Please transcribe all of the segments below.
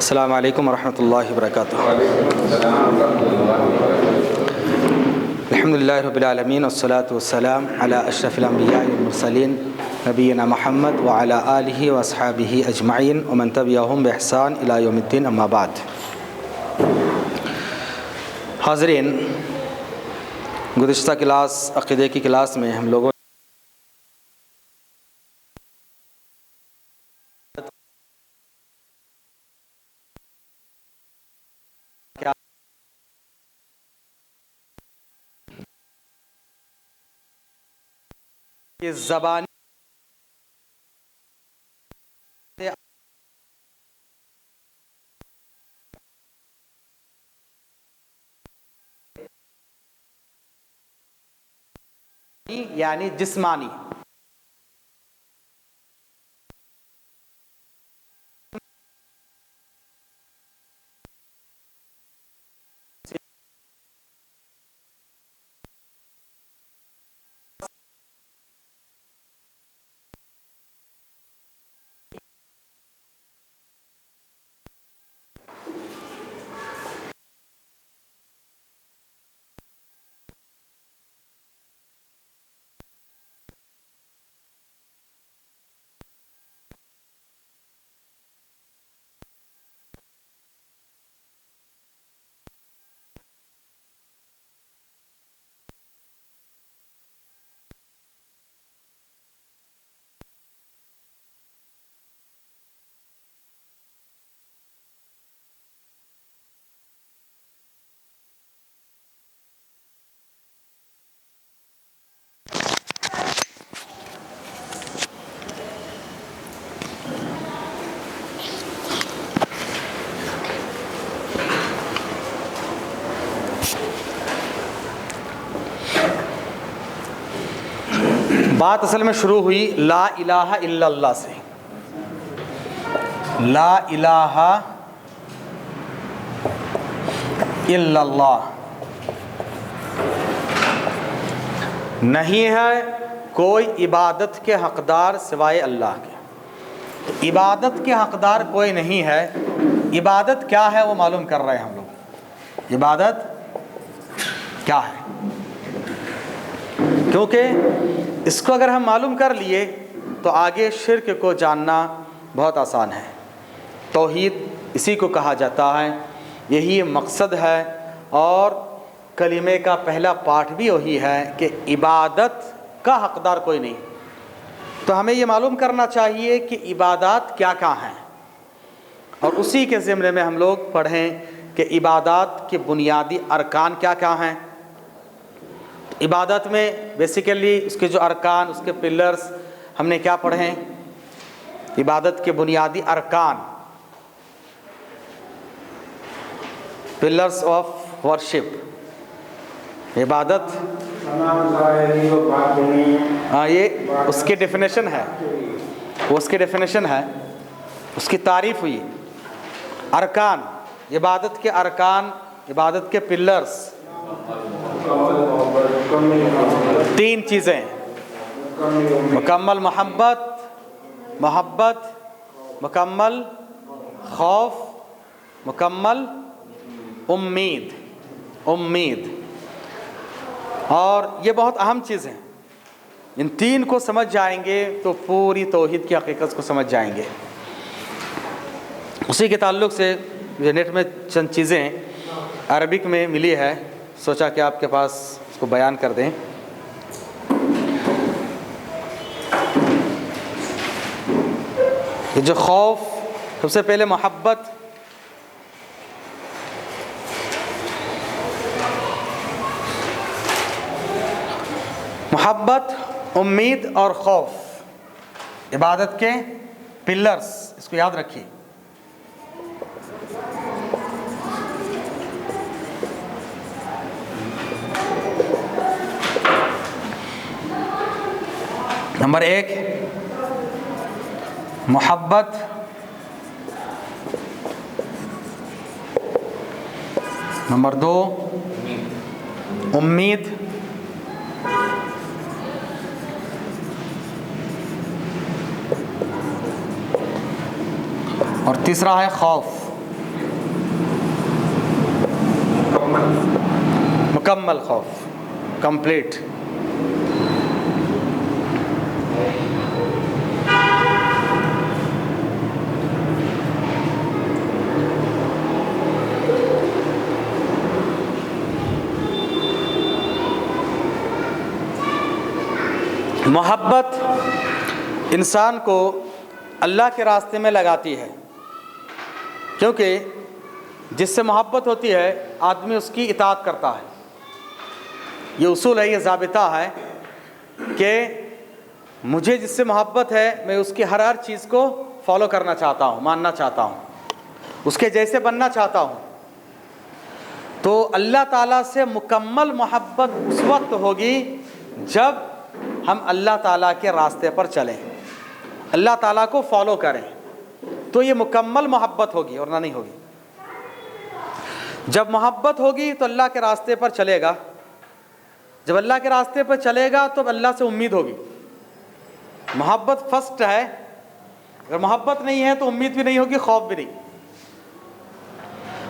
अस्सलामु अलैकुम वरहमतुल्लाहि वबरकातुहू। अल्हम्दुलिल्लाहि रब्बिल आलमीन वस्सलातु वस्सलाम अला अशरफिल अंबियाइ वल मुरसलीन नबीना मुहम्मद व अला आलिहि व अस्हाबिहि अजमाइन व मन तबिअहुम बिइहसान इला यौमिद्दीन, अम्मा बाद। हाज़रीन, गुज़िश्ता क्लास अक़ीदे की क्लास में हम लोगों के ज़बानी यानी जिस्मानी बात असल में शुरू हुई ला इलाहा इल्लल्लाह से। ला इलाहा इल्लल्लाह, नहीं है कोई इबादत के हक़दार सिवाय अल्लाह के। तो इबादत के हक़दार कोई नहीं है। इबादत क्या है वो मालूम कर रहे हैं हम लोग। इबादत क्या है, क्योंकि इसको अगर हम मालूम कर लिए तो आगे शिर्क को जानना बहुत आसान है। तौहीद इसी को कहा जाता है, यही मकसद है। और कलीमे का पहला पाठ भी वही है कि इबादत का हक़दार कोई नहीं। तो हमें ये मालूम करना चाहिए कि इबादत क्या क्या हैं, और उसी के ज़िम्ने में हम लोग पढ़ें कि इबादत के बुनियादी अरकान क्या क्या हैं। इबादत में बेसिकली उसके जो अरकान, उसके पिलर्स हमने क्या पढ़े हैं। इबादत के बुनियादी अरकान, पिलर्स ऑफ वर्शिप। इबादत ये उसकी डेफिनेशन है, उसकी डेफिनेशन है, उसकी तारीफ़ हुई। अरकान, इबादत के अरकान, इबादत के पिलर्स, तीन चीज़ें: मुकम्मल मोहब्बत, मुकम्मल खौफ, मुकम्मल उम्मीद। और ये बहुत अहम चीज़ हैं। इन तीन को समझ जाएंगे तो पूरी तौहीद की हकीकत को समझ जाएंगे। उसी के ताल्लुक़ से जो नेट में चंद चीज़ें अरबिक में मिली है, सोचा कि आपके पास उसको बयान कर दें। ये जो खौफ, सबसे पहले मोहब्बत, उम्मीद और खौफ इबादत के पिलर्स, इसको याद रखिए। नंबर एक मोहब्बत, नंबर दो उम्मीद, और तीसरा है खौफ। मुकम्मल खौफ, कंप्लीट। मोहब्बत इंसान को अल्लाह के रास्ते में लगाती है, क्योंकि जिससे मोहब्बत होती है आदमी उसकी इताअत करता है। ये उसूल है, ये ज़ाबिता है कि मुझे जिससे मोहब्बत है मैं उसकी हर चीज़ को फॉलो करना चाहता हूँ, मानना चाहता हूँ, उसके जैसे बनना चाहता हूँ। तो अल्लाह ताला से मुकम्मल मोहब्बत उस वक्त होगी जब हम अल्लाह ताला के रास्ते पर चलें, अल्लाह ताला को फॉलो करें, तो ये मुकम्मल मोहब्बत होगी, वरना नहीं होगी। जब मोहब्बत होगी तो अल्लाह के रास्ते पर चलेगा, जब अल्लाह के रास्ते पर चलेगा तो अल्लाह से उम्मीद होगी। मोहब्बत फर्स्ट है, अगर मोहब्बत नहीं है तो उम्मीद भी नहीं होगी, खौफ भी नहीं।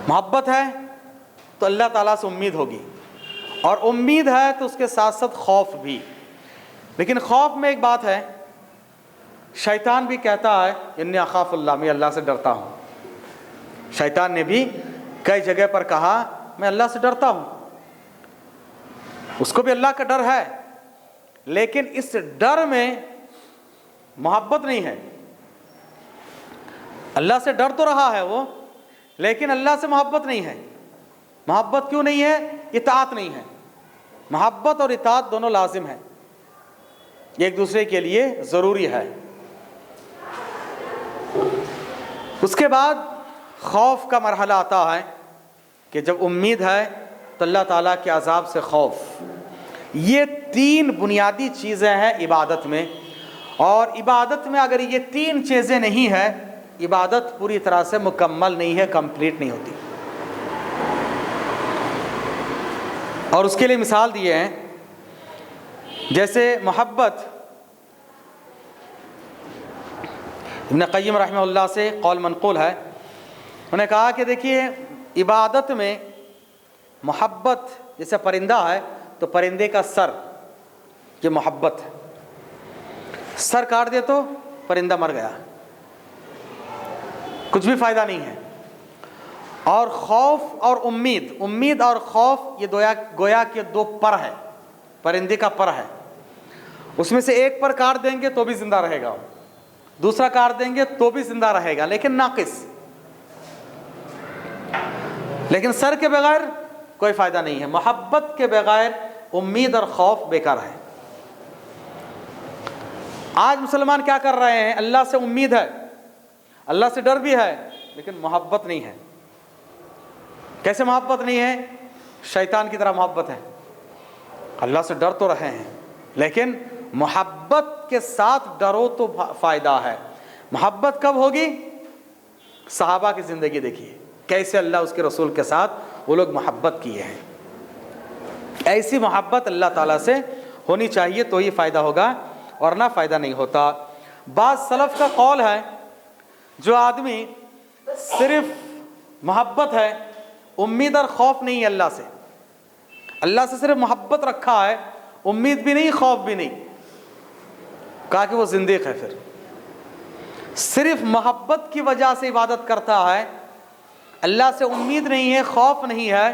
मोहब्बत है तो अल्लाह ताला से उम्मीद होगी, और उम्मीद है तो उसके साथ साथ खौफ भी। लेकिन खौफ में एक बात है, शैतान भी कहता है इन्नी अखाफुल्लाह, मैं अल्लाह से डरता हूँ। शैतान ने भी कई जगह पर कहा मैं अल्लाह से डरता हूँ, उसको भी अल्लाह का डर है, लेकिन इस डर में मोहब्बत नहीं है। अल्लाह से डर तो रहा है वो, लेकिन अल्लाह से मोहब्बत नहीं है। मोहब्बत क्यों नहीं है? इताअत नहीं है। मोहब्बत और इताअत दोनों लाजिम है, एक दूसरे के लिए ज़रूरी है। उसके बाद खौफ का मरहला आता है कि जब उम्मीद है तो अल्लाह ताला के अज़ाब से खौफ। ये तीन बुनियादी चीज़ें हैं इबादत में, और इबादत में अगर ये तीन चीज़ें नहीं है, इबादत पूरी तरह से मुकम्मल नहीं है, कंप्लीट नहीं होती। और उसके लिए मिसाल दिए हैं, जैसे मोहब्बत, इब्न क़य्यिम रहमहुल्लाह से कौल मनक़ूल है, उन्होंने कहा कि देखिए इबादत में मोहब्बत, जैसे परिंदा है तो परिंदे का सर, ये मोहब्बत है। सर काट दे तो परिंदा मर गया, कुछ भी फ़ायदा नहीं है। और खौफ और उम्मीद, उम्मीद और खौफ, ये गोया के दो पर है, परिंदे का पर है। उसमें से एक पर काट देंगे तो भी जिंदा रहेगा, दूसरा काट देंगे तो भी जिंदा रहेगा, लेकिन नाकिस। लेकिन सर के बगैर कोई फ़ायदा नहीं है। मोहब्बत के बगैर उम्मीद और खौफ बेकार है। आज मुसलमान क्या कर रहे हैं? अल्लाह से उम्मीद है, अल्लाह से डर भी है, लेकिन मोहब्बत नहीं है। कैसे मोहब्बत नहीं है? शैतान की तरह मोहब्बत है। अल्लाह से डर तो रहे हैं, लेकिन मोहब्बत के साथ डरो तो फ़ायदा है। मोहब्बत कब होगी? सहाबा की ज़िंदगी देखिए, कैसे अल्लाह उसके रसूल के साथ वो लोग मोहब्बत किए हैं। ऐसी मोहब्बत अल्लाह ताला से होनी चाहिए, तो ही फ़ायदा होगा, और ना फ़ायदा नहीं होता। बाज़ सलफ़ का कौल है, जो आदमी सिर्फ मोहब्बत है, उम्मीद और खौफ नहीं है अल्लाह से सिर्फ मोहब्बत रखा है, उम्मीद भी नहीं, खौफ भी नहीं, कहा कि वो जिंदीक है। फिर सिर्फ मोहब्बत की वजह से इबादत करता है, अल्लाह से उम्मीद नहीं है, खौफ नहीं है,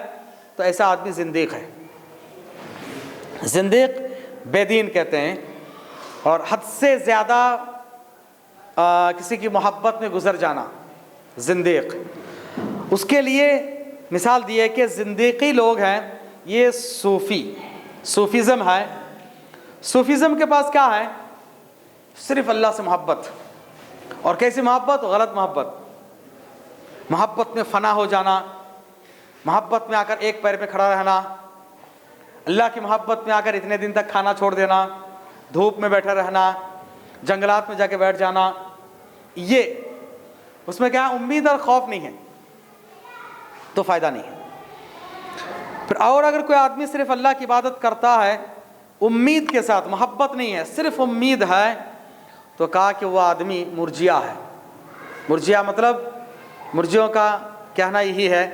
तो ऐसा आदमी जिंदीक है। जिंदीक बेदीन कहते हैं, और हद से ज़्यादा किसी की मोहब्बत में गुजर जाना जिंदीक। उसके लिए मिसाल दी है कि जिंदीकी लोग हैं ये सूफीज़म है। सूफीज़म के पास क्या है? सिर्फ अल्लाह से मोहब्बत। और कैसी मोहब्बत? गलत मोहब्बत। मोहब्बत में फ़ना हो जाना, मोहब्बत में आकर एक पैर पे खड़ा रहना, अल्लाह की मोहब्बत में आकर इतने दिन तक खाना छोड़ देना, धूप में बैठा रहना, जंगलात में जाके बैठ जाना, ये उसमें क्या उम्मीद और खौफ नहीं है, तो फ़ायदा नहीं है। फिर और अगर कोई आदमी सिर्फ अल्लाह की इबादत करता है उम्मीद के साथ, मोहब्बत नहीं है, सिर्फ उम्मीद है, तो कहा कि वह आदमी मुर्जिया है। मुर्जिया मतलब, मुर्जियों का कहना यही है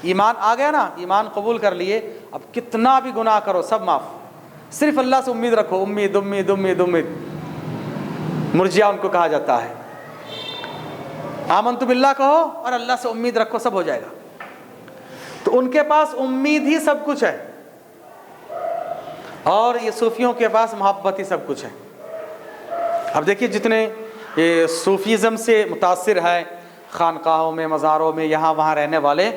ईमान आ गया ना, ईमान कबूल कर लिए, अब कितना भी गुनाह करो सब माफ़, सिर्फ अल्लाह से उम्मीद रखो। उम्मीद उम्मीद उम्मीद उम्मीद, मुर्जिया उनको कहा जाता है। आमन्तु बिल्लाह कहो और अल्लाह से उम्मीद रखो, सब हो जाएगा। तो उनके पास उम्मीद ही सब कुछ है, और ये सूफियों के पास मोहब्बत ही सब कुछ है। अब देखिए जितने ये सूफीज़म से मुतासिर है, खानकाहों में, मज़ारों में, यहाँ वहाँ रहने वाले,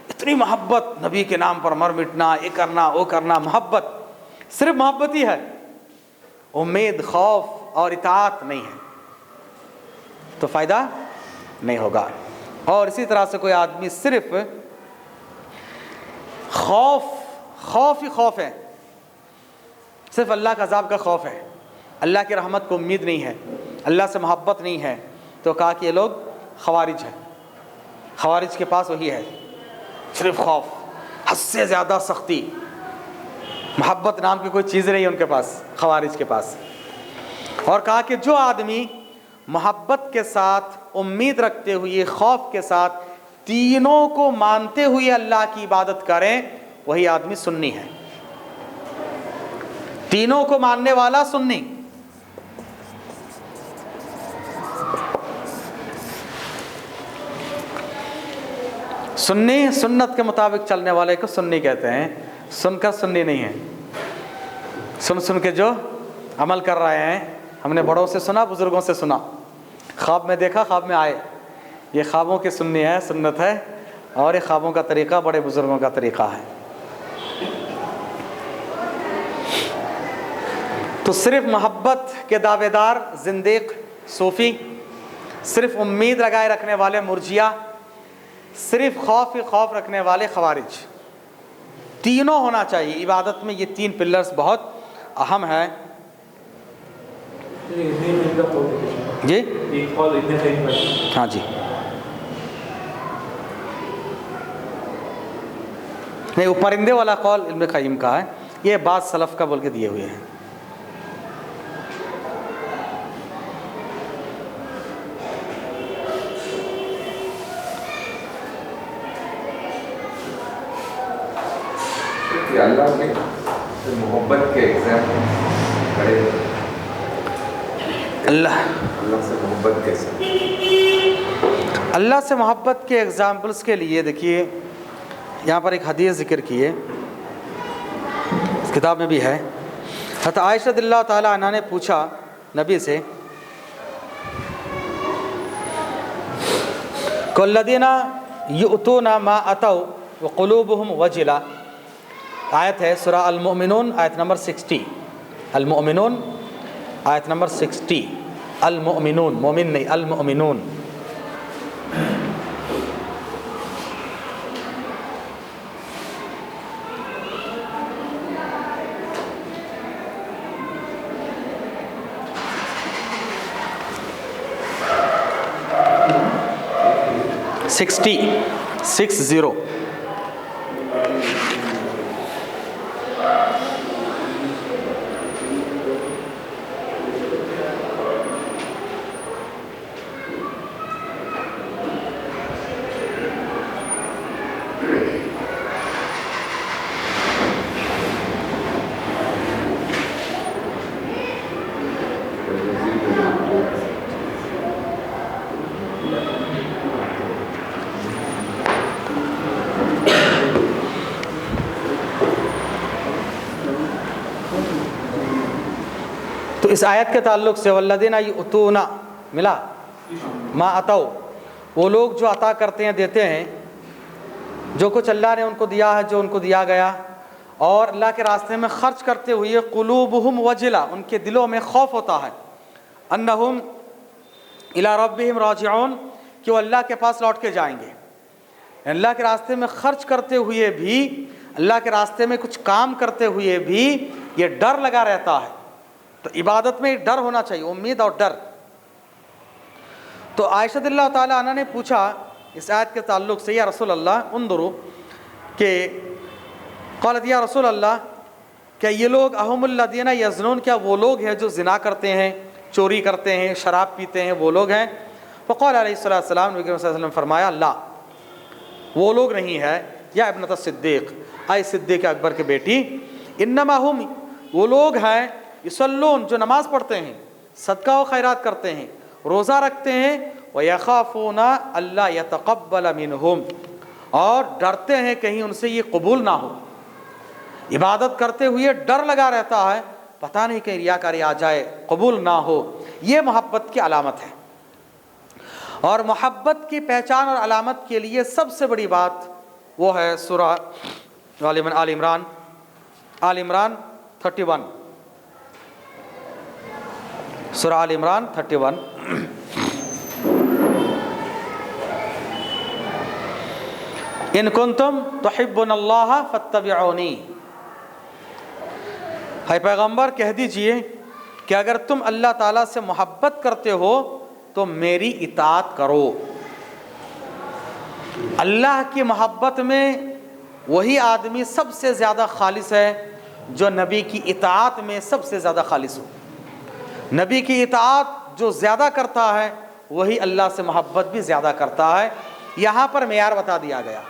इतनी मोहब्बत, नबी के नाम पर मर मिटना, ये करना वो करना, मोहब्बत, सिर्फ मोहब्बत ही है, उम्मीद, खौफ और इताअत नहीं है, तो फ़ायदा नहीं होगा। और इसी तरह से कोई आदमी सिर्फ खौफ ही खौफ है, सिर्फ अल्लाह का अज़ाब का खौफ है, अल्लाह की रहमत को उम्मीद नहीं है, अल्लाह से मोहब्बत नहीं है, तो कहा कि ये लोग खवारिज हैं। खवारिज के पास वही है, सिर्फ खौफ, हद से ज़्यादा सख्ती, मोहब्बत नाम की कोई चीज़ नहीं है उनके पास, खवारिज के पास। और कहा कि जो आदमी मोहब्बत के साथ, उम्मीद रखते हुए, खौफ के साथ, तीनों को मानते हुए अल्लाह की इबादत करें, वही आदमी सुन्नी है। तीनों को मानने वाला सुन्नी। सुन्नी सुन्नत के मुताबिक चलने वाले को सुन्नी कहते हैं, सुनकर सुन्नी नहीं है। सुन के जो अमल कर रहे हैं, हमने बड़ों से सुना, बुजुर्गों से सुना, ख्वाब में देखा, ख्वाब में आए, ये ख्वाबों की सुन्नी है, सुन्नत है, और ये ख्वाबों का तरीक़ा बड़े बुजुर्गों का तरीक़ा है। तो सिर्फ मोहब्बत के दावेदार ज़िंदीक़ सूफ़ी, सिर्फ उम्मीद लगाए रखने वाले मुर्जिया, सिर्फ खौफ ही खौफ रखने वाले खवारिज, तीनों होना चाहिए इबादत में। ये तीन पिलर्स बहुत अहम है जी। हाँ जी, नहीं, वो परिंदे वाला कौल इब्न क़य्यिम का है, ये बात सलफ़ का बोल के दिए हुए हैं। अल्लाह के मोहब्बत के एग्जाम्पल बड़े, अल्लाह से मोहब्बत कैसे, अल्लाह से मोहब्बत के एग्ज़ाम्पल्स के लिए देखिए यहाँ पर एक हदीस ज़िक्र की है, इस किताब में भी है। हज़रत आयशा रज़ियल्लाहु ताला अन्हा ने पूछा नबी से, कुल्लदीना युतूना मा अतौ व क़ुलूबुहुम वजिला, आयत है सूरा अल-मुमिनून आयत नंबर 60, अल-मुमिनून आयत नंबर 60, अल-मुमिनून, मोमिन नहीं, अल-मुमिनून। सिक्सटी 60। तो इस आयत के ताल्लुक़ से वल्लज़ीना युतूना मिला मा अतौ, वो लोग जो अता करते हैं, देते हैं, जो कुछ अल्लाह ने उनको दिया है, जो उनको दिया गया, और अल्लाह के रास्ते में ख़र्च करते हुए, क़ुलूबुहुम वजिला, उनके दिलों में खौफ होता है, अन्नहुम इला रब्बिहिम राजिऊन, कि वो अल्लाह के पास लौट के जाएंगे। अल्लाह के रास्ते में ख़र्च करते हुए भी, अल्लाह के रास्ते में कुछ काम करते हुए भी ये डर लगा रहता है। तो इबादत में डर होना चाहिए, उम्मीद और डर। तो आयशा रज़ियल्लाहु ताला अन्हा ने पूछा इस आयत के ताल्लुक़ से, या रसूल अल्लाह उन्दुरू, कि क़ालत या रसूल अल्लाह, क्या ये लोग अहुमुल्लज़ीना यज़नून, क्या वो लोग हैं जो ज़िना करते हैं, चोरी करते हैं, शराब पीते हैं, वो लोग हैं? फ़क़ाल अलैहिस्सलाम, नबी सल्लल्लाहु अलैहि वसल्लम फरमाया, ला, वो लोग नहीं है, या इब्नत सिद्दीक़, आई सिद्दीक़ अकबर के बेटी, इन्नमा हुम, वो लोग हैं, युसल्लून, जो नमाज़ पढ़ते हैं, सदका व खैरात करते हैं, रोज़ा रखते हैं, व यख़ाफ़ूना अल्ला यतक़ब्बल मिनहुम, और डरते हैं कहीं उनसे ये कबूल ना हो। इबादत करते हुए डर लगा रहता है, पता नहीं कहीं रियाकारी आ जाए, कबूल ना हो। ये मोहब्बत की अलामत है। और मोहब्बत की पहचान और अलामत के लिए सबसे बड़ी बात वो है सूरह आल इमरान 31, सूरह आल इमरान 31। इन कुंतुम तुहिब्बुनल्लाह फत्तबिऊनी, है पैगंबर कह दीजिए कि अगर तुम अल्लाह ताला से मोहब्बत करते हो तो मेरी इताअत करो। अल्लाह की मोहब्बत में वही आदमी सबसे ज़्यादा खालिस है जो नबी की इताअत में सबसे ज़्यादा खालिस हो। नबी की इताअत जो ज़्यादा करता है वही अल्लाह से मोहब्बत भी ज़्यादा करता है। यहाँ पर मेयार बता दिया गया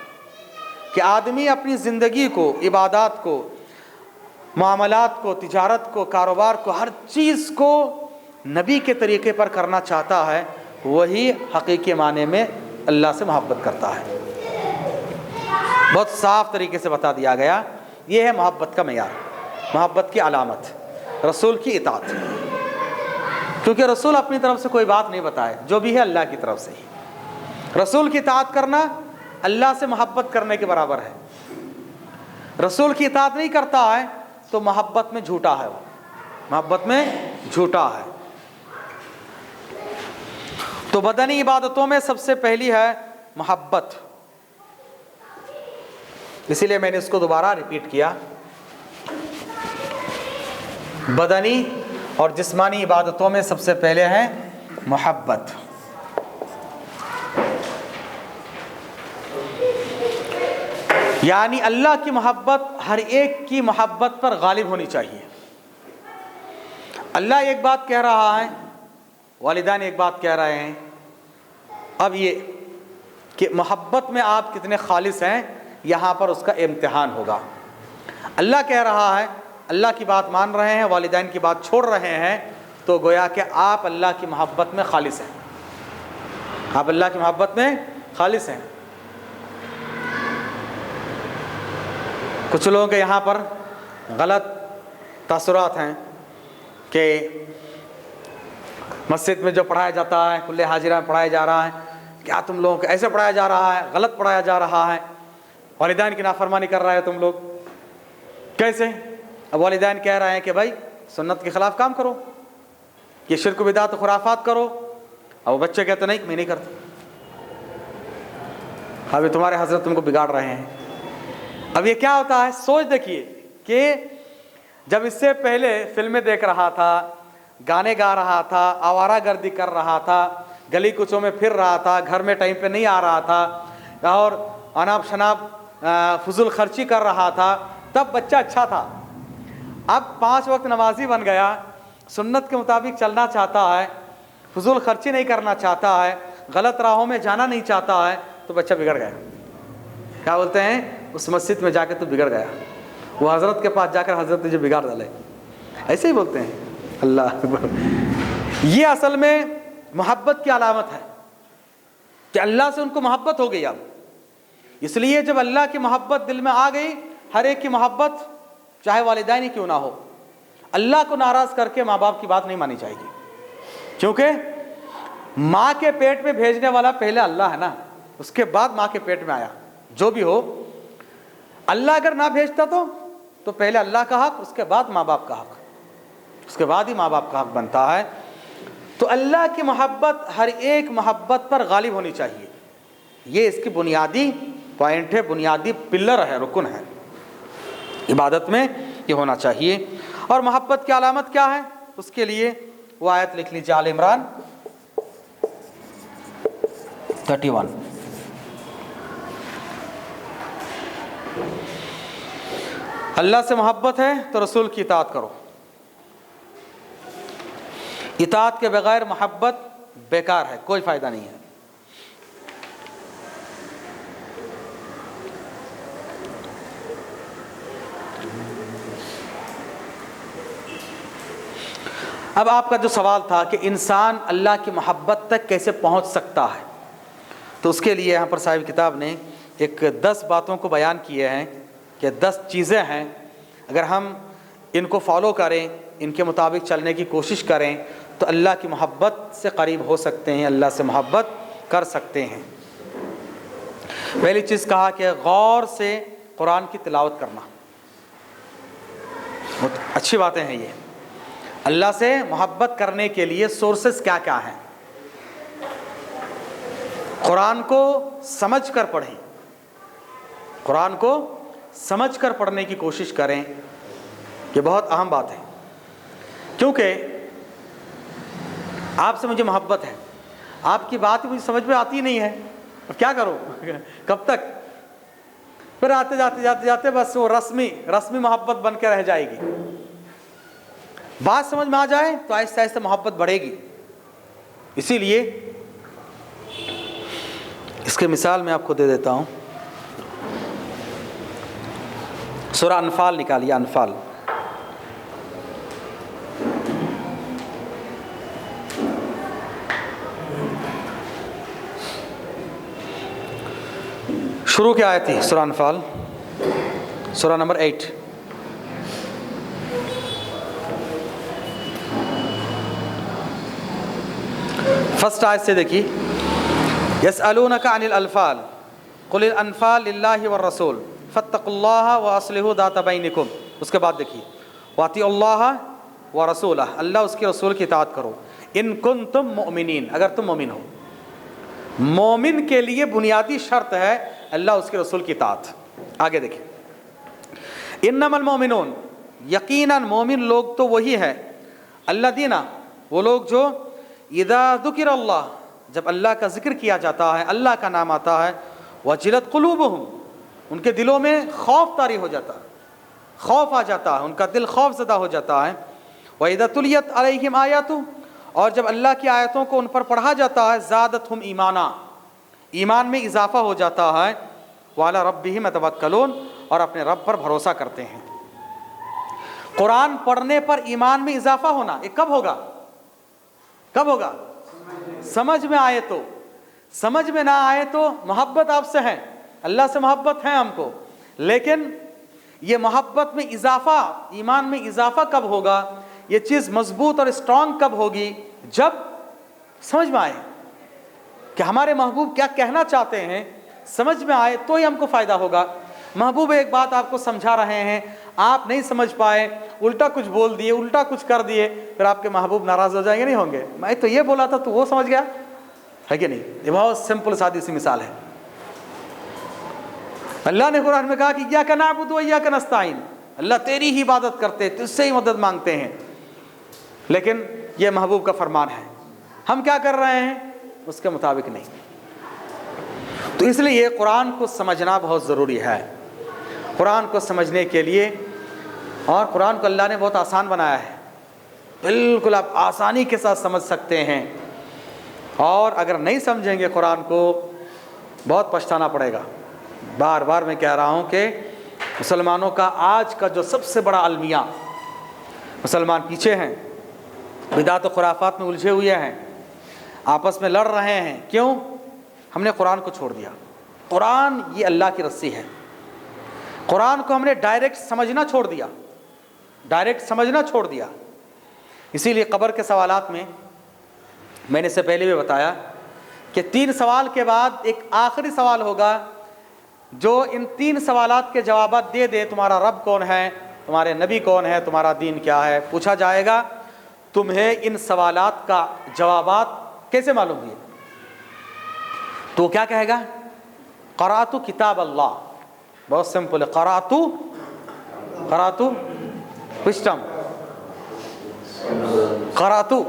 कि आदमी अपनी ज़िंदगी को, इबादत को, मामलात को, तिजारत को, कारोबार को, हर चीज़ को नबी के तरीके पर करना चाहता है, वही हकीकी माने में अल्लाह से मोहब्बत करता है। बहुत साफ तरीके से बता दिया गया, ये है मोहब्बत का मेयार, मोहब्बत की अलामत, रसूल की इताअत। क्योंकि रसूल अपनी तरफ से कोई बात नहीं बताए, जो भी है अल्लाह की तरफ से ही। रसूल की इताअत करना अल्लाह से मोहब्बत करने के बराबर है। रसूल की इताअत नहीं करता है तो मोहब्बत में झूठा है, वो मोहब्बत में झूठा है। तो बदनी इबादतों में सबसे पहली है मोहब्बत, इसीलिए मैंने इसको दोबारा रिपीट किया। बदनी और जिस्मानी इबादतों में सबसे पहले है मोहब्बत। यानी अल्लाह की मोहब्बत हर एक की मोहब्बत पर गालिब होनी चाहिए। अल्लाह एक बात कह रहा है, वालिदैन एक बात कह रहे हैं। अब ये कि मोहब्बत में आप कितने खालिस हैं, यहाँ पर उसका इम्तिहान होगा। अल्लाह कह रहा है, अल्लाह की बात मान रहे हैं, वालिदैन की बात छोड़ रहे हैं, तो गोया कि आप अल्लाह की मोहब्बत में खालिस हैं, आप अल्लाह की मोहब्बत में खालिस हैं। कुछ लोगों के यहाँ पर गलत तासुरात हैं कि मस्जिद में जो पढ़ाया जाता है, कुल्ले हाजिरा में पढ़ाया जा रहा है, क्या तुम लोगों को ऐसे पढ़ाया जा रहा है, गलत पढ़ाया जा रहा है, वालिदैन की नाफरमानी कर रहा है तुम लोग, कैसे? अब वालिदैन कह रहे हैं कि भाई सुन्नत के ख़िलाफ़ काम करो, ये शिर्क बिदात खुराफात करो। अब वो बच्चे कहते नहीं, मैं नहीं करता। अभी तुम्हारे हज़रत तुमको बिगाड़ रहे हैं। अब ये क्या होता है, सोच देखिए कि जब इससे पहले फिल्में देख रहा था, गाने गा रहा था, आवारागर्दी कर रहा था, गली कुचों में फिर रहा था, घर में टाइम पे नहीं आ रहा था और अनाप शनाप फजूल खर्ची कर रहा था, तब बच्चा अच्छा था। अब 5 वक्त नमाजी बन गया, सुन्नत के मुताबिक चलना चाहता है, फजूल खर्ची नहीं करना चाहता है, गलत राहों में जाना नहीं चाहता है, तो बच्चा बिगड़ गया। क्या बोलते हैं, उस मस्जिद में जाकर तो बिगड़ गया, वो हज़रत के पास जाकर हज़रत तुझे बिगाड़ डाले, ऐसे ही बोलते हैं। अल्लाह अकबर। ये असल में मोहब्बत की अलामत है कि अल्लाह से उनको मोहब्बत हो गई। अब इसलिए जब अल्लाह की मोहब्बत दिल में आ गई, हर एक की मोहब्बत चाहे वालिदैन ही क्यों ना हो, अल्लाह को नाराज़ करके माँ बाप की बात नहीं मानी जाएगी। क्योंकि माँ के पेट में भेजने वाला पहले अल्लाह है ना, उसके बाद माँ के पेट में आया जो भी हो। अल्लाह अगर ना भेजता तो पहले अल्लाह का हक, उसके बाद माँ बाप का हक, उसके बाद ही माँ बाप का हक बनता है। तो अल्लाह की मोहब्बत हर एक मोहब्बत पर गालिब होनी चाहिए। ये इसकी बुनियादी पॉइंट है, बुनियादी पिलर है, रुकन है इबादत में, ये होना चाहिए। और मोहब्बत की अलामत क्या है, उसके लिए वो आयत लिख लीजिए, आल इमरान 31। अल्लाह से मोहब्बत है तो रसूल की इताअत करो। इताअत के बगैर मोहब्बत बेकार है, कोई फ़ायदा नहीं है। अब आपका जो सवाल था कि इंसान अल्लाह की मोहब्बत तक कैसे पहुंच सकता है, तो उसके लिए यहाँ पर साहिब किताब ने एक 10 बातों को बयान किए हैं कि 10 चीज़ें हैं, अगर हम इनको फॉलो करें, इनके मुताबिक चलने की कोशिश करें तो अल्लाह की मोहब्बत से करीब हो सकते हैं, अल्लाह से मोहब्बत कर सकते हैं। पहली चीज़ कहा कि गौर से कुरान की तिलावत करना, बहुत अच्छी बातें हैं ये। अल्लाह से मोहब्बत करने के लिए सोर्सेस क्या क्या हैं, कुरान को समझ कर पढ़ें, कुरान को समझ कर पढ़ने की कोशिश करें, ये बहुत अहम बात है। क्योंकि आपसे मुझे मोहब्बत है, आपकी बात ही मुझे समझ में आती नहीं है, अब क्या करूं कब तक, फिर आते जाते जाते जाते बस वो रस्मी मोहब्बत बन के रह जाएगी। बात समझ में आ जाए तो आहिस्ते आहिस्ते मोहब्बत बढ़ेगी। इसीलिए इसके मिसाल मैं आपको दे देता हूँ। सूरह अनफाल निकालिए, अनफाल शुरू की आयत थी, सूरह अनफाल सूरह नंबर 8। फर्स्ट आयत से देखिए, यसअलूनका अनिल अनफाल कुलिल अनफाल लिल्लाहि वर रसूल फत्तकुल्लाह व अस्लिहू दाता बैनिकुम। उसके बाद देखिए, वातिउल्लाह व रसूलह, अल्लाह उसके रसूल की इताअत करो, इन कुंतुम मुमिनीन, अगर तुम मोमिन हो। मोमिन के लिए बुनियादी शर्त है अल्लाह उसके रसूल की इताअत। आगे देखिए, इन्नमल मोमिनून, यकीनन मोमिन लोग तो वही है, अल्लदीना, वो लोग जो इदा ज़ुकिरल्लाह, जब अल्लाह का जिक्र किया जाता है, अल्लाह का नाम आता है, वजिलत क़ुलूबुहुम, उनके दिलों में खौफ तारी हो जाता है, खौफ आ जाता है, उनका दिल खौफ ज़दा हो जाता है। व इज़ा तुलियत अलैहिम आयातु, और जब अल्लाह की आयतों को उन पर पढ़ा जाता है, ज़ादतहुम ईमाना, ईमान में इजाफ़ा हो जाता है, वाला रब्बिहिम यतवक्कलून, और अपने रब पर भरोसा करते हैं। कुरान पढ़ने पर ईमान में इजाफ़ा होना, ये कब होगा, कब होगा? समझ में आए तो। समझ में ना आए तो मोहब्बत आपसे है, अल्लाह से मोहब्बत है हमको, लेकिन ये मोहब्बत में इजाफ़ा, ईमान में इजाफ़ा कब होगा, ये चीज़ मजबूत और स्ट्रांग कब होगी, जब समझ में आए कि हमारे महबूब क्या कहना चाहते हैं, समझ में आए तो ही हमको फ़ायदा होगा। महबूब एक बात आपको समझा रहे हैं, आप नहीं समझ पाए, उल्टा कुछ बोल दिए, उल्टा कुछ कर दिए, फिर आपके महबूब नाराज़ हो जाएंगे, नहीं होंगे? मैं तो ये बोला था तो वो समझ गया, है कि नहीं? ये बहुत सिंपल सादी सी मिसाल है। अल्लाह ने कुरान में कहा कि इय्याका नअबुदु व इय्याका नस्तईन, अल्लाह तेरी ही इबादत करते, तुझसे ही मदद मांगते हैं, लेकिन ये महबूब का फरमान है, हम क्या कर रहे हैं उसके मुताबिक नहीं। तो इसलिए कुरान को समझना बहुत ज़रूरी है। कुरान को समझने के लिए, और कुरान को अल्लाह ने बहुत आसान बनाया है, बिल्कुल आप आसानी के साथ समझ सकते हैं, और अगर नहीं समझेंगे कुरान को बहुत पछताना पड़ेगा। बार बार मैं कह रहा हूँ कि मुसलमानों का आज का जो सबसे बड़ा अलमिया, मुसलमान पीछे हैं, बिदात व खुराफात में उलझे हुए हैं, आपस में लड़ रहे हैं। क्यों? हमने कुरान को छोड़ दिया। कुरान ये अल्लाह की रस्सी है, कुरान को हमने डायरेक्ट समझना छोड़ दिया, डायरेक्ट समझना छोड़ दिया। इसीलिए कब्र के सवालात में मैंने इससे पहले भी बताया कि 3 सवाल के बाद एक आखिरी सवाल होगा, जो इन 3 सवालात के जवाब दे दे, तुम्हारा रब कौन है, तुम्हारे नबी कौन है, तुम्हारा दीन क्या है, पूछा जाएगा तुम्हें इन सवालात का जवाबात कैसे मालूम हुए? तो क्या कहेगा? क़राअतु किताब अल्लाह, बहुत सिंपल है, क़राअतु विस्डम, क़राअतु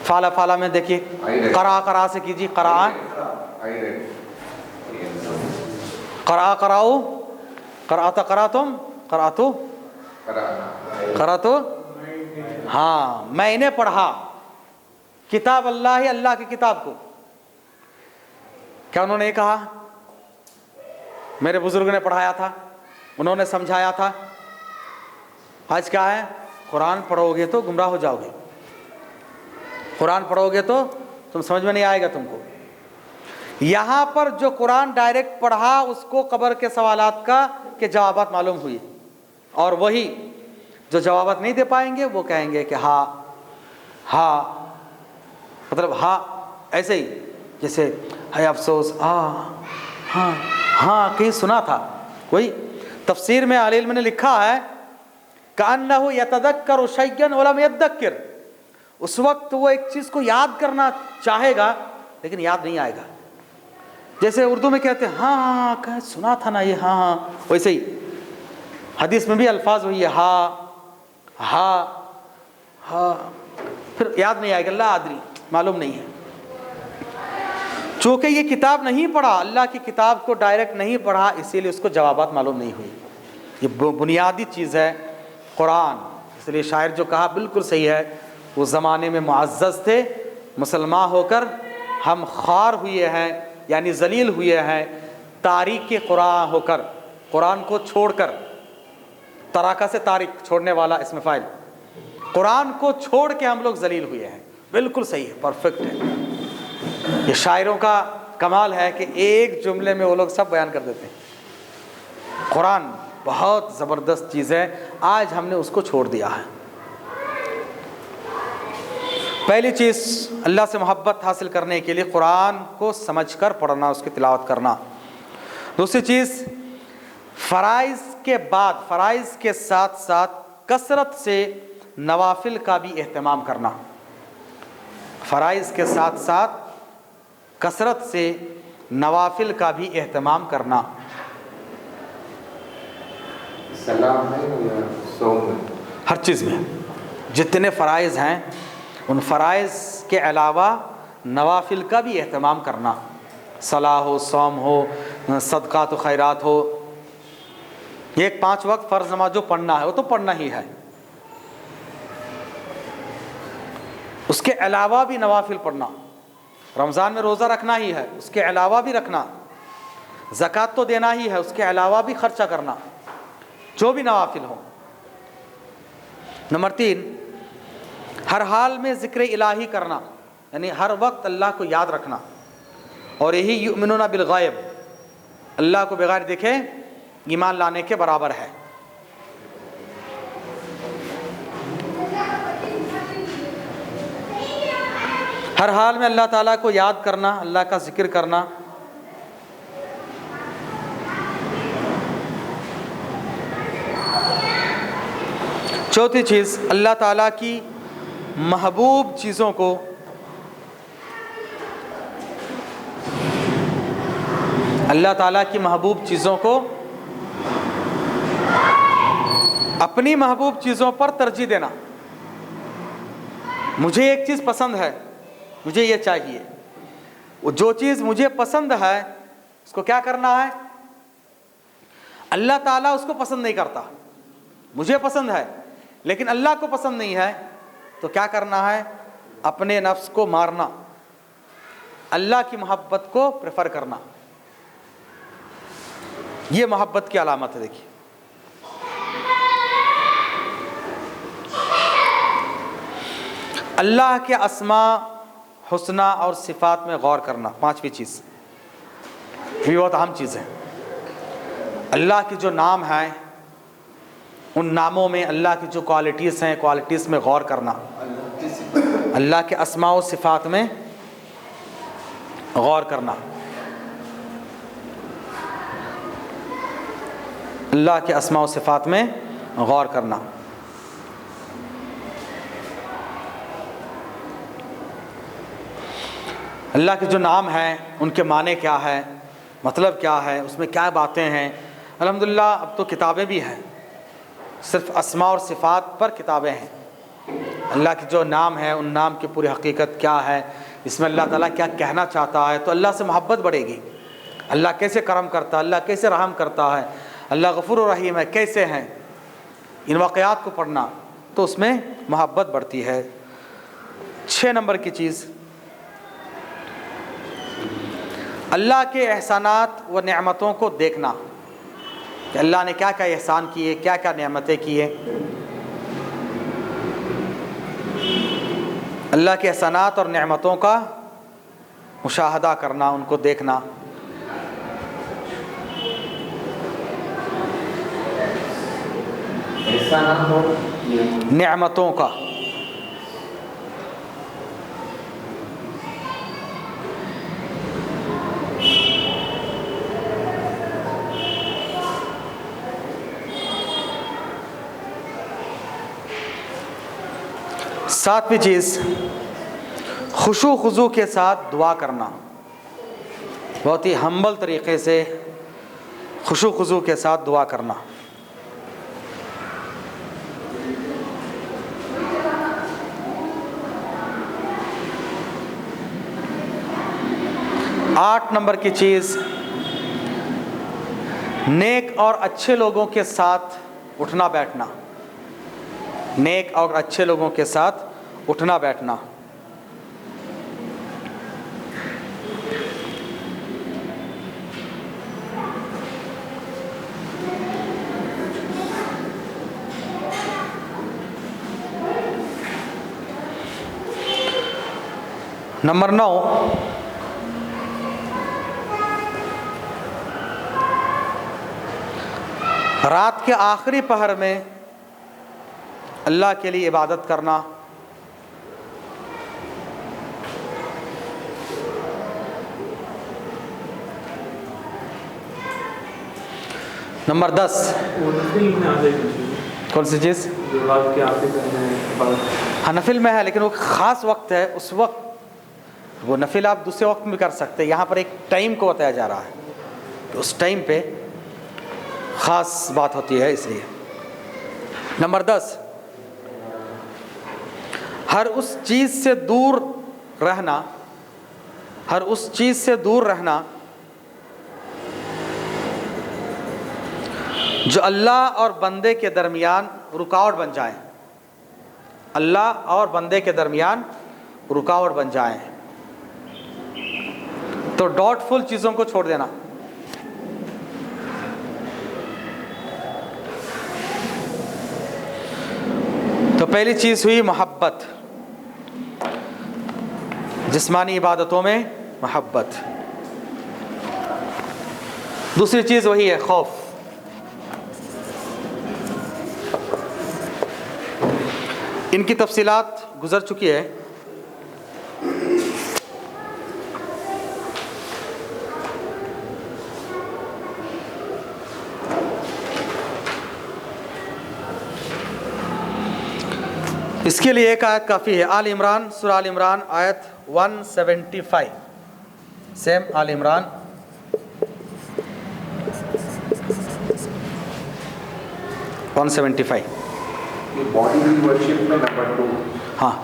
फाला फाला में देखिए, करा से कीजिए, करा कराओ, करातु, हाँ मैंने पढ़ा किताब अल्लाह है, अल्लाह की किताब को। क्या उन्होंने कहा? मेरे बुजुर्ग ने पढ़ाया था, उन्होंने समझाया था, आज क्या है, कुरान पढ़ोगे तो गुमराह हो जाओगे, कुरान पढ़ोगे तो तुम समझ में नहीं आएगा तुमको। यहाँ पर जो कुरान डायरेक्ट पढ़ा उसको कब्र के सवालात का के जवाबात मालूम हुई, और वही जो जवाबात नहीं दे पाएंगे वो कहेंगे कि हाँ हाँ, मतलब हाँ ऐसे ही जैसे है अफसोस, हाँ हाँ हाँ, कहीं सुना था। वही तफसीर में आलिम ने लिखा है कान्नहु यतदक्करु शैय्यन वलम यद्दक्किर, उस वक्त वो एक चीज़ को याद करना चाहेगा लेकिन याद नहीं आएगा। जैसे उर्दू में कहते हैं हाँ हाँ कहीं सुना था ना ये, हाँ हाँ, वैसे ही हदीस में भी अल्फाज हुई है हाँ हाँ हाँ, फिर याद नहीं आएगा, ला अदरी, मालूम नहीं है। चूँकि ये किताब नहीं पढ़ा, अल्लाह की किताब को डायरेक्ट नहीं पढ़ा, इसीलिए उसको जवाबात मालूम नहीं हुई। ये बुनियादी चीज़ है कुरान। इसलिए शायर जो कहा बिल्कुल सही है, वो ज़माने में मुअज़्ज़ज़ थे, मुसलमान होकर हम ख़ार हुए हैं, यानी ज़लील हुए हैं, तारीक़ कुरान होकर, कुरान को छोड़कर, तराका से तारीक़ छोड़ने वाला इसमें फ़ाइल, कुरान को छोड़ के हम लोग ज़लील हुए हैं। बिल्कुल सही है, परफेक्ट है। ये शायरों का कमाल है कि एक जुमले में वो लोग सब बयान कर देते हैं। कुरान बहुत ज़बरदस्त चीज़ है, आज हमने उसको छोड़ दिया है। पहली चीज़, अल्लाह से मोहब्बत हासिल करने के लिए कुरान को समझकर पढ़ना, उसकी तिलावत करना। दूसरी चीज़, फ़राइज़ के बाद, फ़राइज़ के साथ साथ कसरत से नवाफिल का भी एहतमाम करना। फ़राइज़ के साथ साथ कसरत से नवाफिल का भी एहतमाम करना। सलाम में या सौम में? हर चीज़ में जितने फ़राइज़ हैं उन फ़राइज़ के अलावा नवाफिल का भी एहतमाम करना। सलाह हो, सौम हो, सदक़ात व खैरात हो। एक 5 वक्त फ़र्ज़ नमाज जो पढ़ना है वो तो पढ़ना ही है, उसके अलावा भी नवाफिल पढ़ना। रमज़ान में रोज़ा रखना ही है, उसके अलावा भी रखना। ज़कात तो देना ही है, उसके अलावा भी ख़र्चा करना, जो भी नवाफिल हो। नंबर 3, हर हाल में ज़िक्र इलाही करना, यानी हर वक्त अल्लाह को याद रखना। और यही युमिनूना बिल ग़ैब, अल्लाह को बगैर देखे ईमान लाने के बराबर है। हर हाल में अल्लाह ताला को याद करना, अल्लाह का ज़िक्र करना। चौथी चीज़, अल्लाह ताला की महबूब चीज़ों को, अल्लाह ताला की महबूब चीज़ों को अपनी महबूब चीज़ों पर तरजीह देना। मुझे एक चीज़ पसंद है, मुझे ये चाहिए, वो जो चीज़ मुझे पसंद है उसको क्या करना है, अल्लाह ताला उसको पसंद नहीं करता। मुझे पसंद है लेकिन अल्लाह को पसंद नहीं है, तो क्या करना है, अपने नफ्स को मारना, अल्लाह की मोहब्बत को प्रेफर करना। ये मोहब्बत की अलामत है। देखिए, अल्लाह के अस्मा हुस्ना और सिफ़ात में गौर करना। 5वीं चीज़, ये बहुत अहम चीज़ है। अल्लाह के जो नाम हैं, उन नामों में अल्लाह की जो क्वालिटीज़ हैं, क्वालिटीज़ में गौर करना। अल्लाह के अस्मा और सिफ़ात में गौर करना। अल्लाह के अस्मा और सिफ़ात में गौर करना। अल्लाह के जो नाम हैं उनके माने क्या है, मतलब क्या है, उसमें क्या बातें हैं। अल्हम्दुलिल्लाह अब तो किताबें भी हैं, सिर्फ अस्मा और सिफ़ात पर किताबें हैं। अल्लाह के जो नाम है उन नाम की पूरी हकीकत क्या है, इसमें अल्लाह ताला क्या कहना चाहता है, तो अल्लाह से मोहब्बत बढ़ेगी। अल्लाह कैसे करम करता है, अल्लाह कैसे रहम करता है, अल्लाह गफूर रहीम है, कैसे हैं, इन वाक़यात को पढ़ना तो उसमें मोहब्बत बढ़ती है। 6 नंबर की चीज़, अल्लाह के एहसानात व नेमतों को देखना कि अल्लाह ने क्या क्या एहसान किए, क्या क्या नेमतें किए। अल्लाह के एहसानात और नेमतों का मुशाहदा करना, उनको देखना। ऐसा ना हो ये नेमतों का, सातवीं चीज़ खुशू खुजू के साथ दुआ करना, बहुत ही हम्बल तरीक़े से खुशू खुजू के साथ दुआ करना। आठ नंबर की चीज़ नेक और अच्छे लोगों के साथ उठना बैठना, नेक और अच्छे लोगों के साथ उठना बैठना। नंबर 9, रात के आखिरी पहर में अल्लाह के लिए इबादत करना। नंबर 10, वो नफिल में आ जाएगी, कौन सी चीज़? जो रात के आखिर करने हैं। हाँ, नफिल में है, लेकिन वो ख़ास वक्त है, उस वक्त वो नफिल आप दूसरे वक्त में भी कर सकते हैं। यहाँ पर एक टाइम को बताया जा रहा है कि उस टाइम पे ख़ास बात होती है, इसलिए। नंबर 10, हर उस चीज़ से दूर रहना, हर उस चीज़ से दूर रहना जो अल्लाह और बंदे के दरमियान रुकावट बन जाए, अल्लाह और बंदे के दरमियान रुकावट बन जाए। तो डाउटफुल चीज़ों को छोड़ देना। तो पहली चीज़ हुई मोहब्बत, जिस्मानी इबादतों में मोहब्बत। दूसरी चीज़ वही है खौफ। इनकी तफसीलात गुजर चुकी है। इसके लिए एक आयत काफ़ी है। आल इमरान, सूरह आल इमरान आयत 175, सेम आल इमरान 175। ये बॉडी वर्शिप में नंबर 2। हाँ,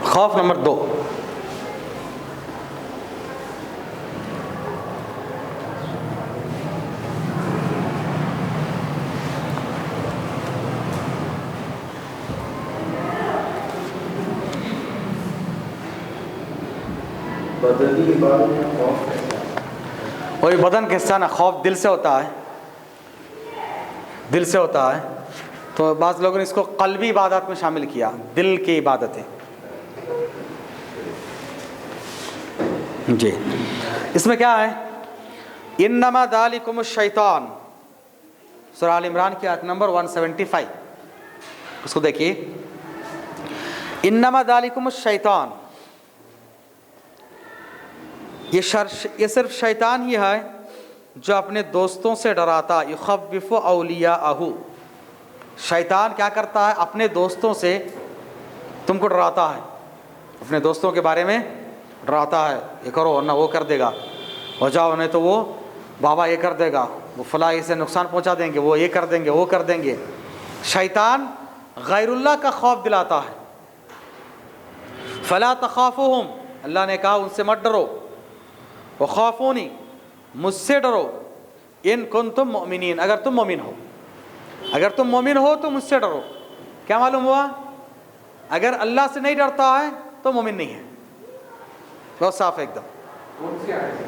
खौफ नंबर 2। बदनी इबादत में खौफ है। वही बदन का हिस्सा ना, खौफ दिल से होता है, दिल से होता है। तो बाज़ लोगों ने इसको क़ल्बी इबादत में शामिल किया, दिल की इबादतें। जी, इसमें क्या है? इन्नमा ज़ालिकुम शैतान, सूरह आल इमरान की आयत नंबर 175, उसको देखिए। इन्नमा ज़ालिकुम शैतान, ये सिर्फ शैतान ही है जो अपने दोस्तों से डराता। युखव्विफु औलियाअहु, शैतान क्या करता है? अपने दोस्तों से तुमको डराता है, अपने दोस्तों के बारे में डराता है, ये करो ना वो कर देगा, हो जाओ नहीं तो वो बाबा ये कर देगा, वो फला इसे नुकसान पहुंचा देंगे, वो ये कर देंगे, वो कर देंगे। शैतान गैरुल्लाह का खौफ दिलाता है। फला तखाफुहुम, अल्लाह ने कहा उनसे मत डरो। व खौफूनी, मुझसे डरो। इन कुंतुम मुमिनीन, अगर तुम मोमिन हो, अगर तुम मोमिन हो तो मुझसे डरो। क्या मालूम हुआ? अगर अल्लाह से नहीं डरता है तो मोमिन नहीं है। बहुत साफ है एकदम। कौन सी आयत है?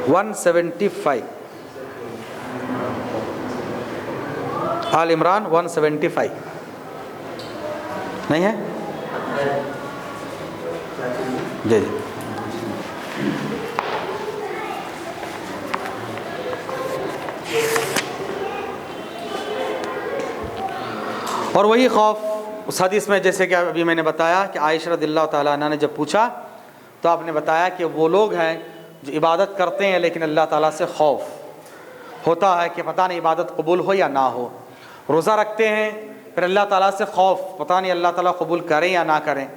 175 आल इमरान 175 नहीं है? जी जी। और वही खौफ उस हदीस में, जैसे कि अभी मैंने बताया कि आयशा रज़ियल्लाहु ताला अन्हा ने जब पूछा तो आपने बताया कि वो लोग हैं जो इबादत करते हैं लेकिन अल्लाह ताला से खौफ होता है कि पता नहीं इबादत कबूल हो या ना हो। रोज़ा रखते हैं फिर अल्लाह ताला से खौफ, पता नहीं अल्लाह ताला कबूल करें या ना करें।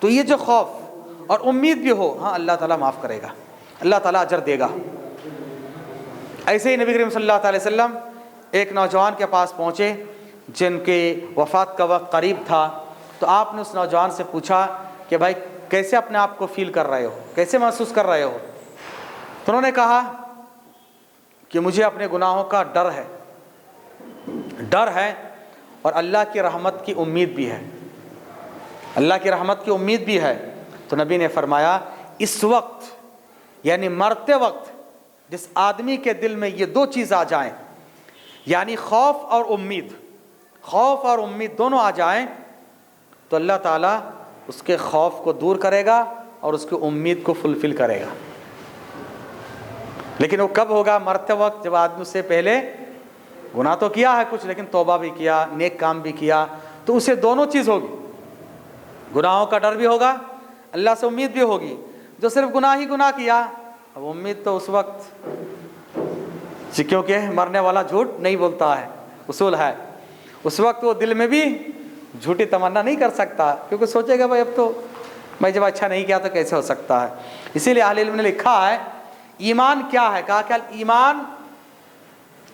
तो ये जो खौफ और उम्मीद भी हो, हाँ अल्लाह ताला माफ़ करेगा, अल्लाह ताला अजर देगा। ऐसे ही नबी करीम सल्लल्लाहु अलैहि वसल्लम एक नौजवान के पास पहुँचे जिनके वफ़ात का वक्त करीब था। तो आपने उस नौजवान से पूछा कि भाई कैसे अपने आप को फ़ील कर रहे हो, कैसे महसूस कर रहे हो? तो उन्होंने कहा कि मुझे अपने गुनाहों का डर है और अल्लाह की रहमत की उम्मीद भी है, अल्लाह की रहमत की उम्मीद भी है। तो नबी ने फरमाया इस वक्त यानी मरते वक्त जिस आदमी के दिल में ये दो चीज़ आ जाएं, यानी खौफ और उम्मीद, खौफ और उम्मीद दोनों आ जाएं, तो अल्लाह ताला उसके खौफ को दूर करेगा और उसकी उम्मीद को फुलफ़िल करेगा। लेकिन वो कब होगा? मरते वक्त, जब आदमी उससे पहले गुनाह तो किया है कुछ लेकिन तौबा भी किया, नेक काम भी किया, तो उसे दोनों चीज़ होगी, गुनाहों का डर भी होगा, अल्लाह से उम्मीद भी होगी। जो सिर्फ गुनाह ही गुनाह किया, अब उम्मीद तो उस वक्त, क्योंकि मरने वाला झूठ नहीं बोलता है, उसूल है, उस वक्त वो दिल में भी झूठी तमन्ना नहीं कर सकता, क्योंकि सोचेगा भाई अब तो मैं जब अच्छा नहीं किया तो कैसे हो सकता है। इसीलिए अहले इल्म ने लिखा है ईमान क्या है, कहा क्या ईमान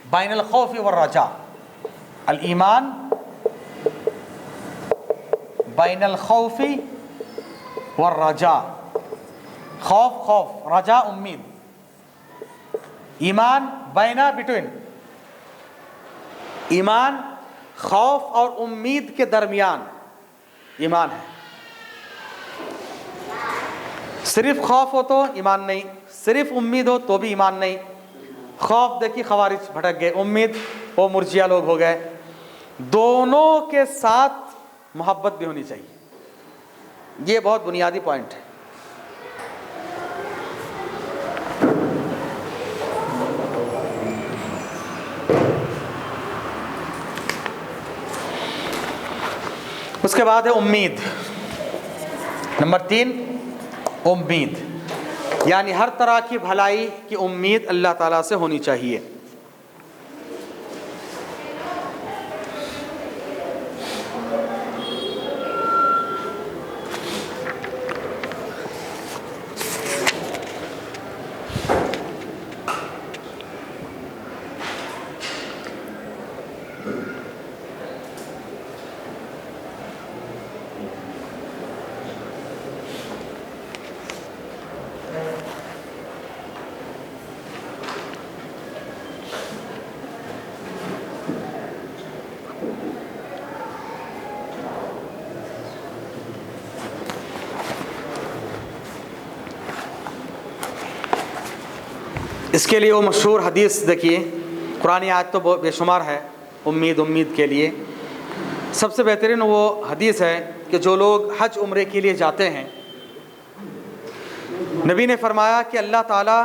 बैनल खौफ व रजा, अल ईमान बैनल खौफ व रजा, खौफ खौफ, रजा उम्मीद, ईमान बैना बिटवीन, ईमान खौफ और उम्मीद के दरमियान ईमान है। सिर्फ खौफ हो तो ईमान नहीं, सिर्फ उम्मीद हो तो भी ईमान नहीं। खौफ देखिए खवारिज भटक गए, उम्मीद वो मुर्जिया लोग हो गए। दोनों के साथ मोहब्बत भी होनी चाहिए, ये बहुत बुनियादी पॉइंट है। उसके बाद है उम्मीद, नंबर 3 उम्मीद, यानी हर तरह की भलाई की उम्मीद अल्लाह ताला से होनी चाहिए। इसके लिए वो मशहूर हदीस देखिए, कुरानी आयत तो बहुत बेशुमार है उम्मीद के लिए। सबसे बेहतरीन वो हदीस है कि जो लोग हज उम्रे के लिए जाते हैं, नबी ने फरमाया कि अल्लाह ताला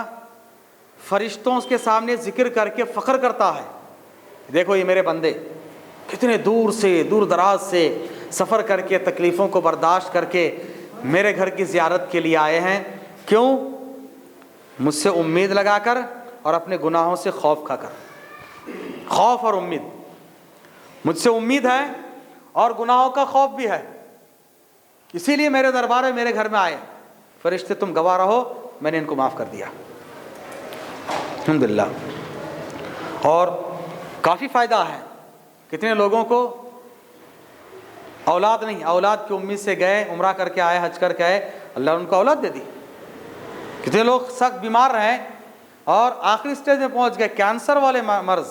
फरिश्तों के सामने ज़िक्र करके फ़ख्र करता है, देखो ये मेरे बंदे कितने दूर से, दूर दराज से सफ़र करके, तकलीफ़ों को बर्दाश्त करके मेरे घर की ज़ियारत के लिए आए हैं। क्यों? मुझसे उम्मीद लगाकर और अपने गुनाहों से खौफ खाकर। खौफ और उम्मीद, मुझसे उम्मीद है और गुनाहों का खौफ भी है, इसीलिए मेरे दरबार में, मेरे घर में आए। फरिश्ते तुम गवाह रहो, मैंने इनको माफ़ कर दिया, अल्हम्दुलिल्लाह। और काफ़ी फ़ायदा है, कितने लोगों को औलाद नहीं, औलाद की उम्मीद से गए, उम्रा करके आए, हज करके आए, अल्लाह ने उनको औलाद दे दी। कितने लोग सख्त बीमार रहे और आखिरी स्टेज में पहुंच गए, कैंसर वाले मर्ज,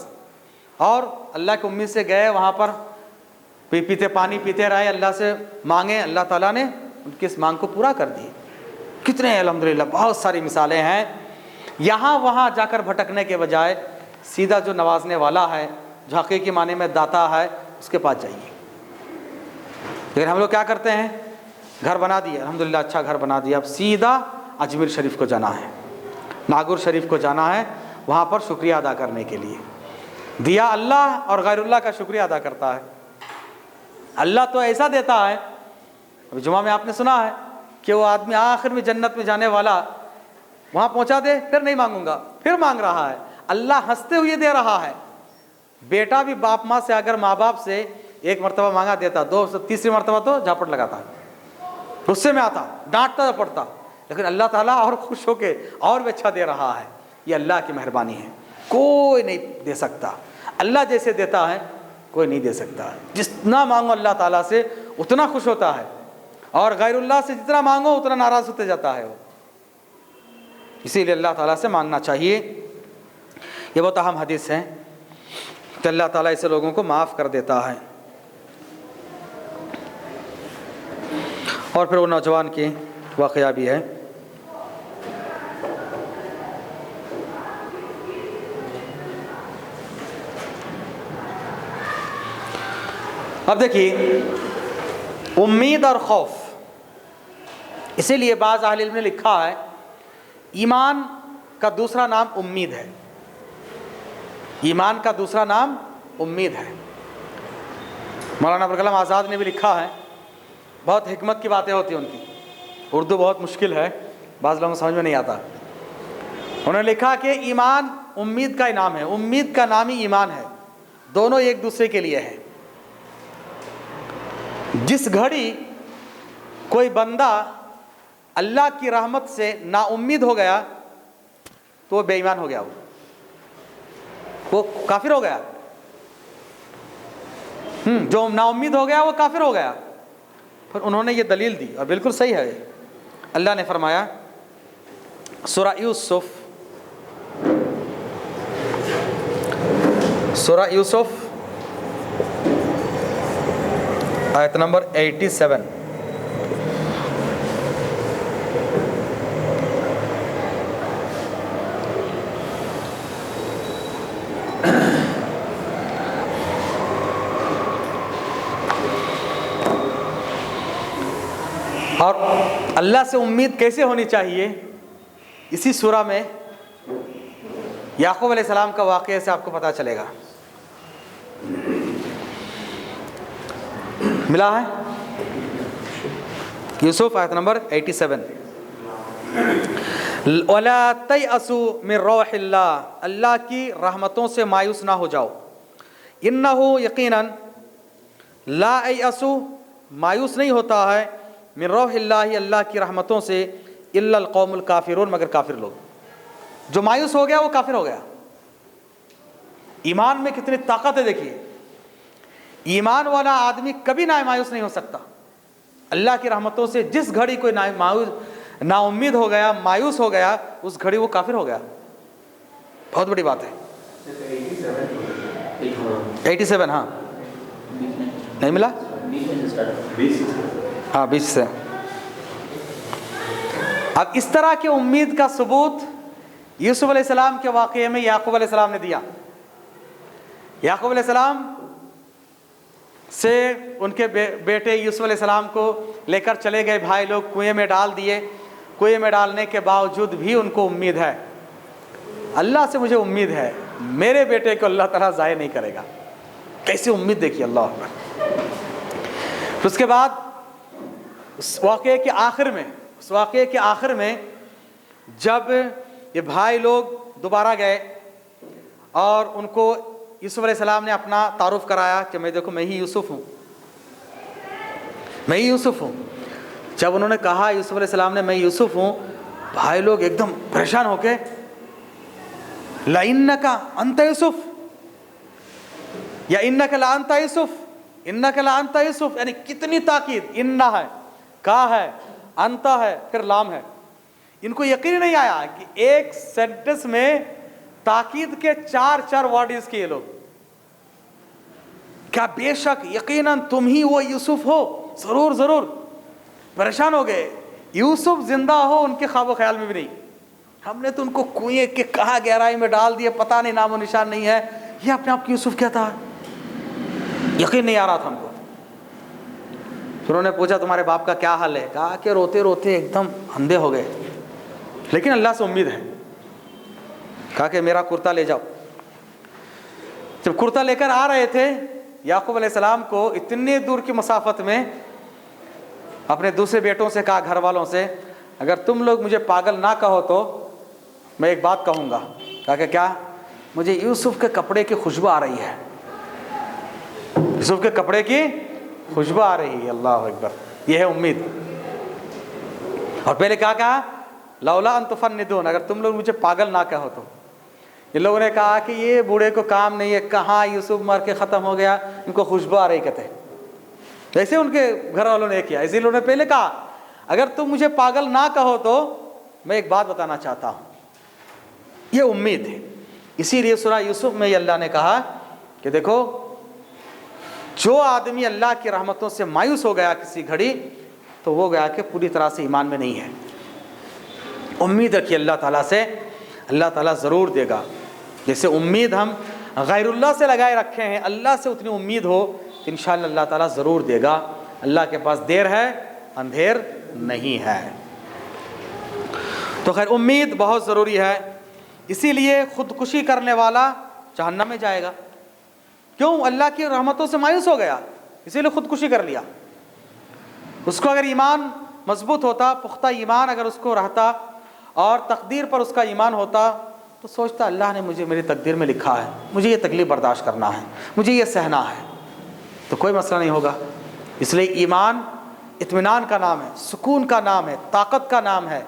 और अल्लाह की उम्मीद से गए, वहाँ पर पीते पानी पीते रहे, अल्लाह से मांगे, अल्लाह ताला ने उनकी इस मांग को पूरा कर दिए। कितने अल्हम्दुलिल्लाह बहुत सारी मिसालें हैं। यहाँ वहाँ जाकर भटकने के बजाय सीधा जो नवाजने वाला है, जो हकीकी माने में दाता है, उसके पास जाइए। लेकिन हम लोग क्या करते हैं, घर बना दिया अल्हम्दुलिल्लाह, अच्छा घर बना दिया, अब सीधा अजमेर शरीफ को जाना है, नागौर शरीफ को जाना है, वहाँ पर शुक्रिया अदा करने के लिए। दिया अल्लाह और गैरुल्लाह का शुक्रिया अदा करता है। अल्लाह तो ऐसा देता है, अभी जुमा में आपने सुना है कि वो आदमी आखिर में जन्नत में जाने वाला वहाँ पहुँचा दे, फिर नहीं मांगूंगा, फिर मांग रहा है। अल्लाह हंसते हुए दे रहा है। बेटा भी बाप माँ से अगर माँ बाप से एक मरतबा मांगा देता, दो तीसरी मरतबा तो झापट लगाता, गुस्से में आता, डांटता पड़ता, लेकिन अल्लाह ताला और खुश होके और भी अच्छा दे रहा है। ये अल्लाह की मेहरबानी है, कोई नहीं दे सकता। अल्लाह जैसे देता है कोई नहीं दे सकता है। जितना मांगो अल्लाह ताला से उतना खुश होता है, और गैरुल्लाह से जितना मांगो उतना नाराज़ होते जाता है वो। इसीलिए अल्लाह ताला से मांगना चाहिए। ये बहुत अहम हदीस है कि अल्लाह ताला ऐसे लोगों को माफ़ कर देता है। और फिर वो नौजवान की वाक़या भी है। अब देखिए, उम्मीद और खौफ, इसीलिए बाज़ अहले इल्म ने लिखा है ईमान का दूसरा नाम उम्मीद है। ईमान का दूसरा नाम उम्मीद है। मौलाना अबुल कलाम आज़ाद ने भी लिखा है, बहुत हिकमत की बातें होती हैं उनकी, उर्दू बहुत मुश्किल है, बाज़ लोगों को समझ में नहीं आता। उन्होंने लिखा कि ईमान उम्मीद का नाम है, उम्मीद का नाम ही ईमान है, दोनों एक दूसरे के लिए है। जिस घड़ी कोई बंदा अल्लाह की रहमत से नाउम्मीद हो गया तो वो बेईमान हो गया, वो काफिर हो गया। जो नाउम्मीद हो गया वो काफिर हो गया। फिर उन्होंने ये दलील दी और बिल्कुल सही है। अल्लाह ने फरमाया सूरा यूसुफ आयत नंबर 87, और अल्लाह से उम्मीद कैसे होनी चाहिए, इसी सूरा में याकूब अलैहिस्सलाम का वाक़या से आपको पता चलेगा। मिला है यूसुफ आयत नंबर 87, वला तयअसू मिन रौहिल्लाह, अल्लाह की रहमतों से मायूस ना हो जाओ। इन्नहु यकीनन, ला यअसू, मायूस नहीं होता है, मिन रौहिल्लाह, अल्लाह की रहमतों से, इल्लल कौमुल काफिरून, मगर काफिर लोग। जो मायूस हो गया वो काफिर हो गया। ईमान में कितनी ताकत है देखिए। ईमान वाला आदमी कभी ना मायूस नहीं हो सकता। अल्लाह की रहमतों से जिस घड़ी कोई नाउम्मीद हो गया, मायूस हो गया, उस घड़ी वो काफिर हो गया। बहुत बड़ी बात है। 87, हाँ नहीं मिला, हाँ 20 से। अब इस तरह की उम्मीद का सबूत यूसुफ अलैहिस्सलाम के वाक़ये में याकूब अलैहिस्सलाम ने दिया। याकूब अलैहिस्सलाम से उनके बेटे यूसुफ अलैहिस्सलाम को लेकर चले गए भाई लोग, कुएं में डाल दिए। कुएं में डालने के बावजूद भी उनको उम्मीद है, अल्लाह से मुझे उम्मीद है मेरे बेटे को अल्लाह ताला ज़ाया नहीं करेगा। कैसी उम्मीद देखिए, अल्लाह अकबर। उसके बाद उस वाक़ये के आखिर में जब ये भाई लोग दोबारा गए और उनको यूसुफ अलैहिस्सलाम ने अपना तारुफ कराया कि मैं देखो मैं ही यूसुफ हूँ। जब उन्होंने कहा यूसुफ अलैहिस्सलाम ने मैं यूसुफ हूँ, भाई लोग एकदम परेशान होके, ला इन्नका अंता यूसुफ या इन्नका ला अंता यूसुफ, इन्नका ला अंता यूसुफ, यानी कितनी ताकीद। इन्ना है, का है, अंता है, फिर लाम है। इनको यकीन नहीं आया कि एक सेंटेंस में ताकीद के 4 वर्ड यूज किए लोग। क्या बेशक यकीनन तुम ही वो यूसुफ हो, जरूर। परेशान हो गए, यूसुफ जिंदा हो उनके ख्वाब ख्याल में भी नहीं। हमने तो उनको कुएं के कहाँ गहराई में डाल दिए, पता नहीं, नामो निशान नहीं है। ये अपने आप यूसुफ क्या था, यकीन नहीं आ रहा था हमको। फिर उन्होंने पूछा तुम्हारे बाप का क्या हाल है, कहा कि रोते रोते एकदम अंधे हो गए, लेकिन अल्लाह से उम्मीद है। कहा कि मेरा कुर्ता ले जाओ। जब कुर्ता लेकर आ रहे थे याकूब अलैहिस्सलाम को, इतने दूर की मसाफत में अपने दूसरे बेटों से कहा, घर वालों से, अगर तुम लोग मुझे पागल ना कहो तो मैं एक बात कहूँगा। कहा कि क्या? मुझे यूसुफ के कपड़े की खुशबू आ रही है, यूसुफ के कपड़े की खुशबू आ रही है। अल्लाह अकबर, यह है उम्मीद। और पहले क्या कहा? लौला अन तुफन्निदून, अगर तुम लोग मुझे पागल ना कहो तो। ये लोगों ने कहा कि ये बूढ़े को काम नहीं है, कहाँ यूसुफ मर के ख़त्म हो गया, इनको खुशबू आ रही कहते। जैसे उनके घर वालों ने किया, इसीलिए उन्होंने पहले कहा अगर तुम मुझे पागल ना कहो तो मैं एक बात बताना चाहता हूँ। ये उम्मीद है। इसीलिए सूरह यूसुफ में अल्लाह ने कहा कि देखो, जो आदमी अल्लाह की रहमतों से मायूस हो गया किसी घड़ी, तो वो गया कि पूरी तरह से ईमान में नहीं है। उम्मीद रखिए अल्लाह ताला से, अल्लाह ताला ज़रूर देगा। जैसे उम्मीद हम गैरुल्लाह से लगाए रखे हैं, अल्लाह से उतनी उम्मीद हो तो इंशाअल्लाह अल्लाह ताला ज़रूर देगा। अल्लाह के पास देर है, अंधेर नहीं है। तो खैर उम्मीद बहुत ज़रूरी है। इसीलिए ख़ुदकुशी करने वाला जहन्नम में जाएगा। क्यों? अल्लाह की रहमतों से मायूस हो गया, इसीलिए ख़ुदकुशी कर लिया। उसको अगर ईमान मजबूत होता, पुख्ता ईमान अगर उसको रहता और तकदीर पर उसका ईमान होता, तो सोचता अल्लाह ने मुझे मेरी तकदीर में लिखा है, मुझे ये तकलीफ़ बर्दाश्त करना है, मुझे ये सहना है, तो कोई मसला नहीं होगा। इसलिए ईमान इत्मीनान का नाम है, सुकून का नाम है, ताकत का नाम है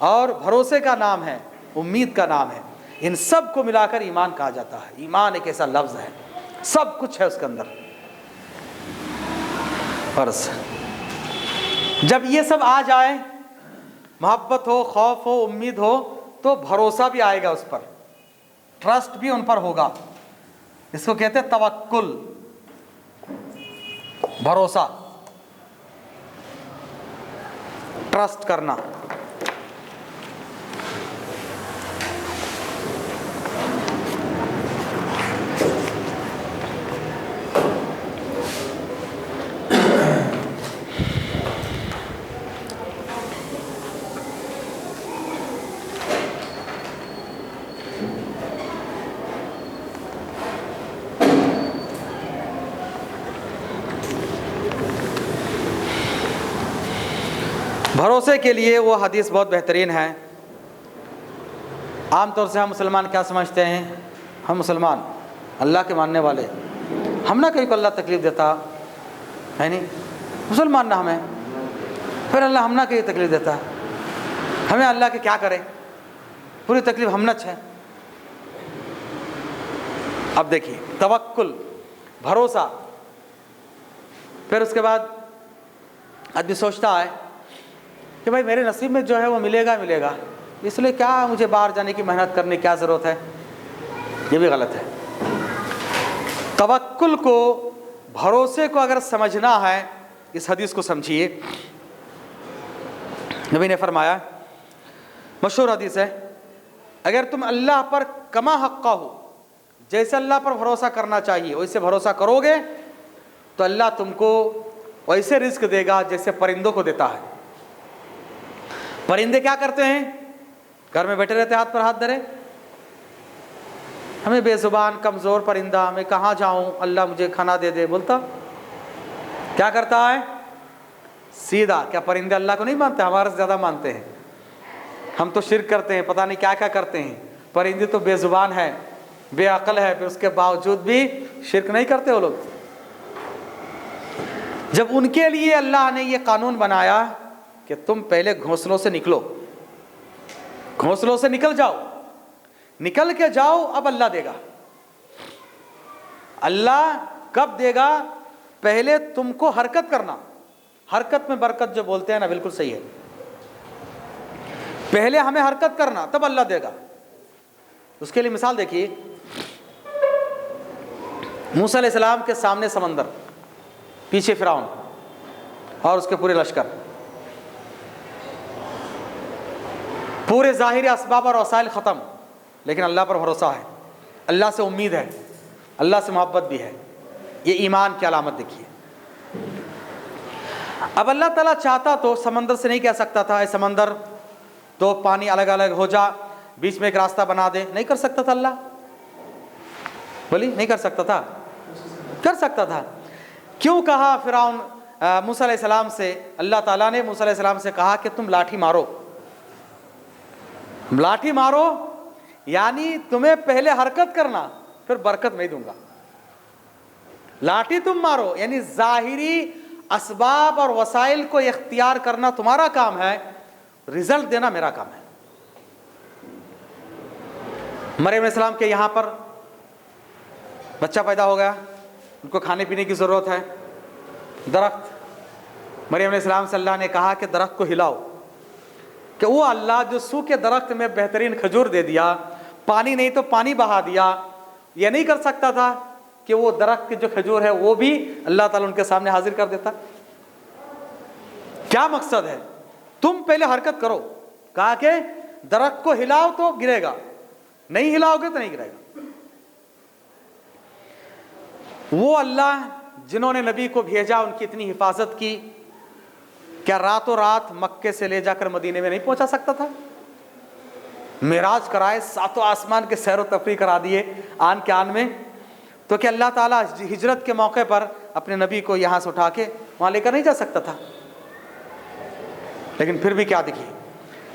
और भरोसे का नाम है, उम्मीद का नाम है। इन सब को मिलाकर ईमान कहा जाता है। ईमान एक ऐसा लफ्ज़ है, सब कुछ है उसके अंदर। फर्ज जब ये सब आ जाए, मोहब्बत हो, खौफ हो, उम्मीद हो, तो भरोसा भी आएगा उस पर, ट्रस्ट भी उन पर होगा। इसको कहते हैं तवक्कुल, भरोसा, ट्रस्ट करना। भरोसे के लिए वो हदीस बहुत बेहतरीन है। आम तौर से हम मुसलमान क्या समझते हैं? हम मुसलमान अल्लाह के मानने वाले, हम ना कहीं को अल्लाह तकलीफ़ देता है, नहीं मुसलमान ना हमें, फिर अल्लाह हम ना कहीं तकलीफ़ देता, हमें अल्लाह के क्या करे, पूरी तकलीफ़ हम नच है। अब देखिए, तवक्कुल, भरोसा। फिर उसके बाद आदमी सोचता है कि भाई मेरे नसीब में जो है वो मिलेगा मिलेगा, इसलिए क्या मुझे बाहर जाने की मेहनत करने की क्या ज़रूरत है। ये भी गलत है। तवक्कुल को, भरोसे को अगर समझना है, इस हदीस को समझिए। नबी ने फरमाया, मशहूर हदीस है, अगर तुम अल्लाह पर कमा हक़्क़ा हो, जैसे अल्लाह पर भरोसा करना चाहिए वैसे भरोसा करोगे, तो अल्लाह तुमको वैसे रिस्क देगा जैसे परिंदों को देता है। परिंदे क्या करते हैं? घर में बैठे रहते, हाथ पर हाथ धरे, हमें बेजुबान कमज़ोर परिंदा, मैं कहाँ जाऊँ, अल्लाह मुझे खाना दे दे बोलता। क्या करता है? सीधा। क्या परिंदे अल्लाह को नहीं मानते? हमारे से ज़्यादा मानते हैं। हम तो शिर्क करते हैं, पता नहीं क्या क्या करते हैं। परिंदे तो बेजुबान है, बेअक्ल है, फिर उसके बावजूद भी शिर्क नहीं करते वो लोग। जब उनके लिए अल्लाह ने ये कानून बनाया कि तुम पहले घोंसलों से निकलो, घोंसलों से निकल जाओ, निकल के जाओ, अब अल्लाह देगा। अल्लाह कब देगा? पहले तुमको हरकत करना, हरकत में बरकत जो बोलते हैं ना, बिल्कुल सही है। पहले हमें हरकत करना, तब अल्लाह देगा। उसके लिए मिसाल देखिए, मूसा अलैहिस्सलाम के सामने समंदर, पीछे फिरौन और उसके पूरे लश्कर। पूरे ज़ाहिरी असबाब और वसाइल ख़त्म, लेकिन अल्लाह पर भरोसा है, अल्लाह से उम्मीद है, अल्लाह से मोहब्बत भी है। ये ईमान की अलामत देखिए। अब अल्लाह ताला चाहता तो समंदर से नहीं कह सकता था ऐ समंदर तो पानी अलग अलग हो जा, बीच में एक रास्ता बना दे, नहीं कर सकता था अल्लाह? बोली नहीं कर सकता था? कर सकता था। क्यों कहा फिरौन मूसा अलैहिस्सलाम से, अल्लाह ताला ने मूसा अलैहिस्सलाम से कहा कि तुम लाठी मारो, लाठी मारो, यानी तुम्हें पहले हरकत करना फिर बरकत मैं दूंगा। लाठी तुम मारो यानी ज़ाहिरी असबाब और वसाइल को इख्तियार करना तुम्हारा काम है, रिजल्ट देना मेरा काम है। मरियम अलैहिस्सलाम के यहाँ पर बच्चा पैदा हो गया, उनको खाने पीने की ज़रूरत है, दरख्त, मरियम अलैहिस्सलाम से अल्लाह ने कहा कि दरख्त को हिलाओ, कि वो अल्लाह जो सूखे दरख्त में बेहतरीन खजूर दे दिया, पानी नहीं तो पानी बहा दिया, ये नहीं कर सकता था कि वो दरख्त की जो खजूर है वो भी अल्लाह ताला उनके सामने हाजिर कर देता? क्या मकसद है? तुम पहले हरकत करो, कहा कि दरख्त को हिलाओ तो गिरेगा, नहीं हिलाओगे तो नहीं गिरेगा। वो अल्लाह जिन्होंने नबी को भेजा, उनकी इतनी हिफाजत की, क्या रातों रात मक्के से ले जाकर मदीने में नहीं पहुंचा सकता था? मेराज कराए, सातों आसमान के सैर व तफरीह करा दिए आन के आन में, तो क्या अल्लाह ताला हिजरत के मौके पर अपने नबी को यहाँ से उठा के वहाँ लेकर नहीं जा सकता था? लेकिन फिर भी क्या देखिए,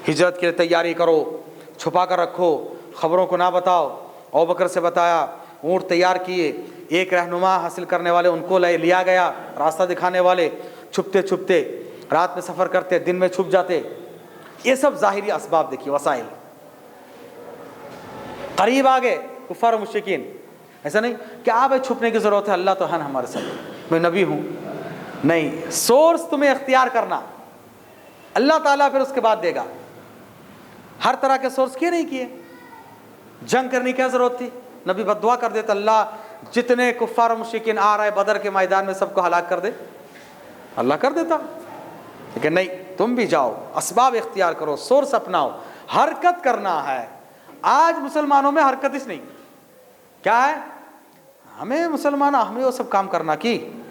हिजरत के लिए तैयारी करो, छुपा कर रखो, ख़बरों को ना बताओ। अबू बकर से बताया, ऊँट तैयार किए, एक रहनुमा हासिल करने वाले उनको लिया गया, रास्ता दिखाने वाले, छुपते छुपते रात में सफ़र करते, दिन में छुप जाते। ये सब ज़ाहिरी असबाब देखिए, वसाइल। करीब आ गए कुफ़ार मुश्रिकीन, ऐसा नहीं क्या भाई छुपने की ज़रूरत है, अल्लाह तो है ना हमारे साथ, मैं नबी हूँ। नहीं, सोर्स तुम्हें इख्तियार करना, अल्लाह ताला फिर उसके बाद देगा। हर तरह के सोर्स किए नहीं किए, जंग करने की क्या ज़रूरत थी? नबी बद्दुआ कर देता, अल्लाह जितने कुफ़ार मुश्रिकीन आ रहे बदर के मैदान में सबको हलाक कर दे, अल्लाह कर देता। लेकिन नहीं, तुम भी जाओ, असबाब इख्तियार करो, सोर्स अपनाओ, हरकत करना है। आज मुसलमानों में हरकत ही नहीं, क्या है? हमें मुसलमान, हमें वो सब काम करना कि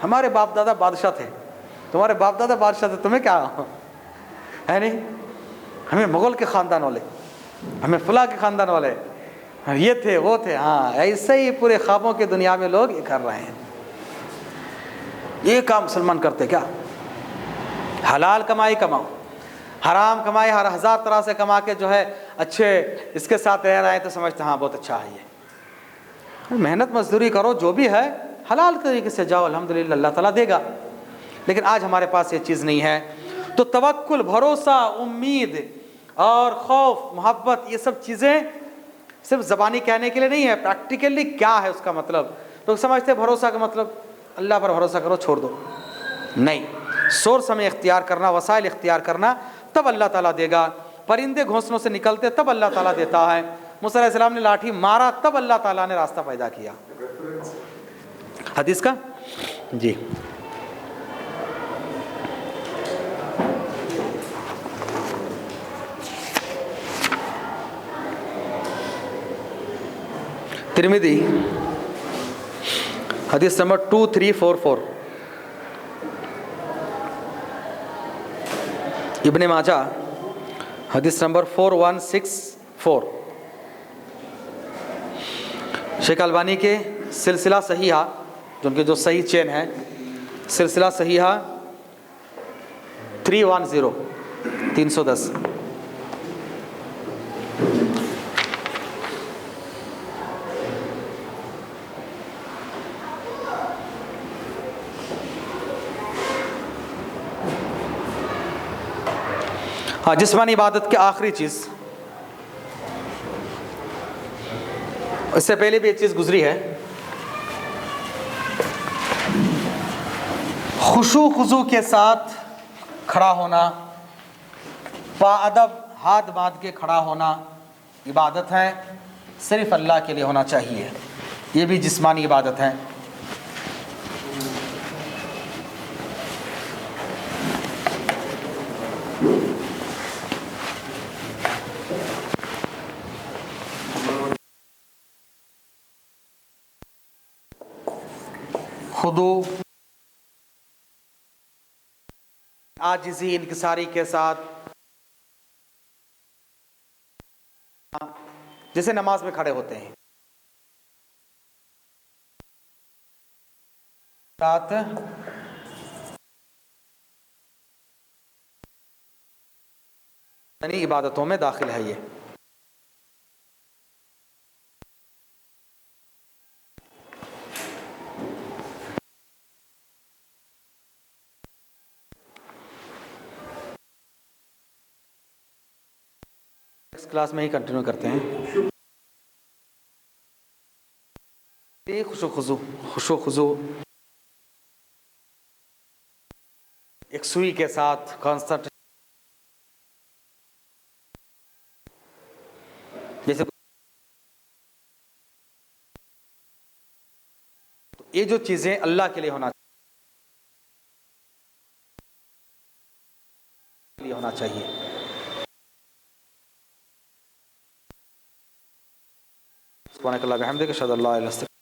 हमारे बाप दादा बादशाह थे, तुम्हारे बाप दादा बादशाह थे, तुम्हें क्या है? नहीं, हमें मुग़ल के ख़ानदान वाले, हमें फला के ख़ानदान वाले, ये थे वो थे। हाँ, ऐसे ही पूरे ख्वाबों की दुनिया में लोग ये कर रहे हैं। ये काम मुसलमान करते क्या? हलाल कमाई कमाओ, हराम कमाई हर हज़ार तरह से कमा के जो है अच्छे इसके साथ रह रहे हैं तो समझते हाँ बहुत अच्छा है। ये मेहनत मजदूरी करो, जो भी है हलाल तरीके से जाओ, अल्हम्दुलिल्लाह अल्लाह ताला देगा। लेकिन आज हमारे पास ये चीज़ नहीं है। तो तवक्कुल, भरोसा, उम्मीद और खौफ, मोहब्बत, ये सब चीज़ें सिर्फ ज़बानी कहने के लिए नहीं है, प्रैक्टिकली क्या है उसका मतलब। तो समझते भरोसा का मतलब अल्लाह पर भरोसा करो, छोड़ दो, नहीं। सोर्स हमें इख्तियार करना, वसाइल इख्तियार करना, तब अल्लाह ताला देगा। परिंदे घोंसलों से निकलते तब अल्लाह ताला देता है। मूसा अलैहिस्सलाम ने लाठी मारा तब अल्लाह ताला ने रास्ता पैदा किया। हदीस का जी, तिरमिज़ी हदीस नंबर 2344, इब्ने माजा हदीस नंबर 4164, शेख अलबानी के सिलसिला सहीहा, जो उनके जो सही चेन है, सिलसिला सहीहा 310। हाँ, जिस्मानी इबादत की आखिरी चीज़, इससे पहले भी एक चीज़ गुजरी है, खुशू खुजू के साथ खड़ा होना, बाअदब हाथ बांध के खड़ा होना इबादत है, सिर्फ अल्लाह के लिए होना चाहिए। ये भी जिस्मानी इबादत है। खुदू आजिज़ी इनकिसारी के साथ, जैसे नमाज में खड़े होते हैं, साथ यानी इबादतों में दाखिल है ये। नेक्स्ट क्लास में ही कंटिन्यू करते हैं। ये खुशो खुजू एक सुई के साथ कॉन्सेंट्रेट, जैसे तो ये जो चीज़ें अल्लाह के लिए होना चाहिए। सुब्हानक अल्लाह व बिहम्दिक अशहदु अल्ला इलाहा इल्ला अंत।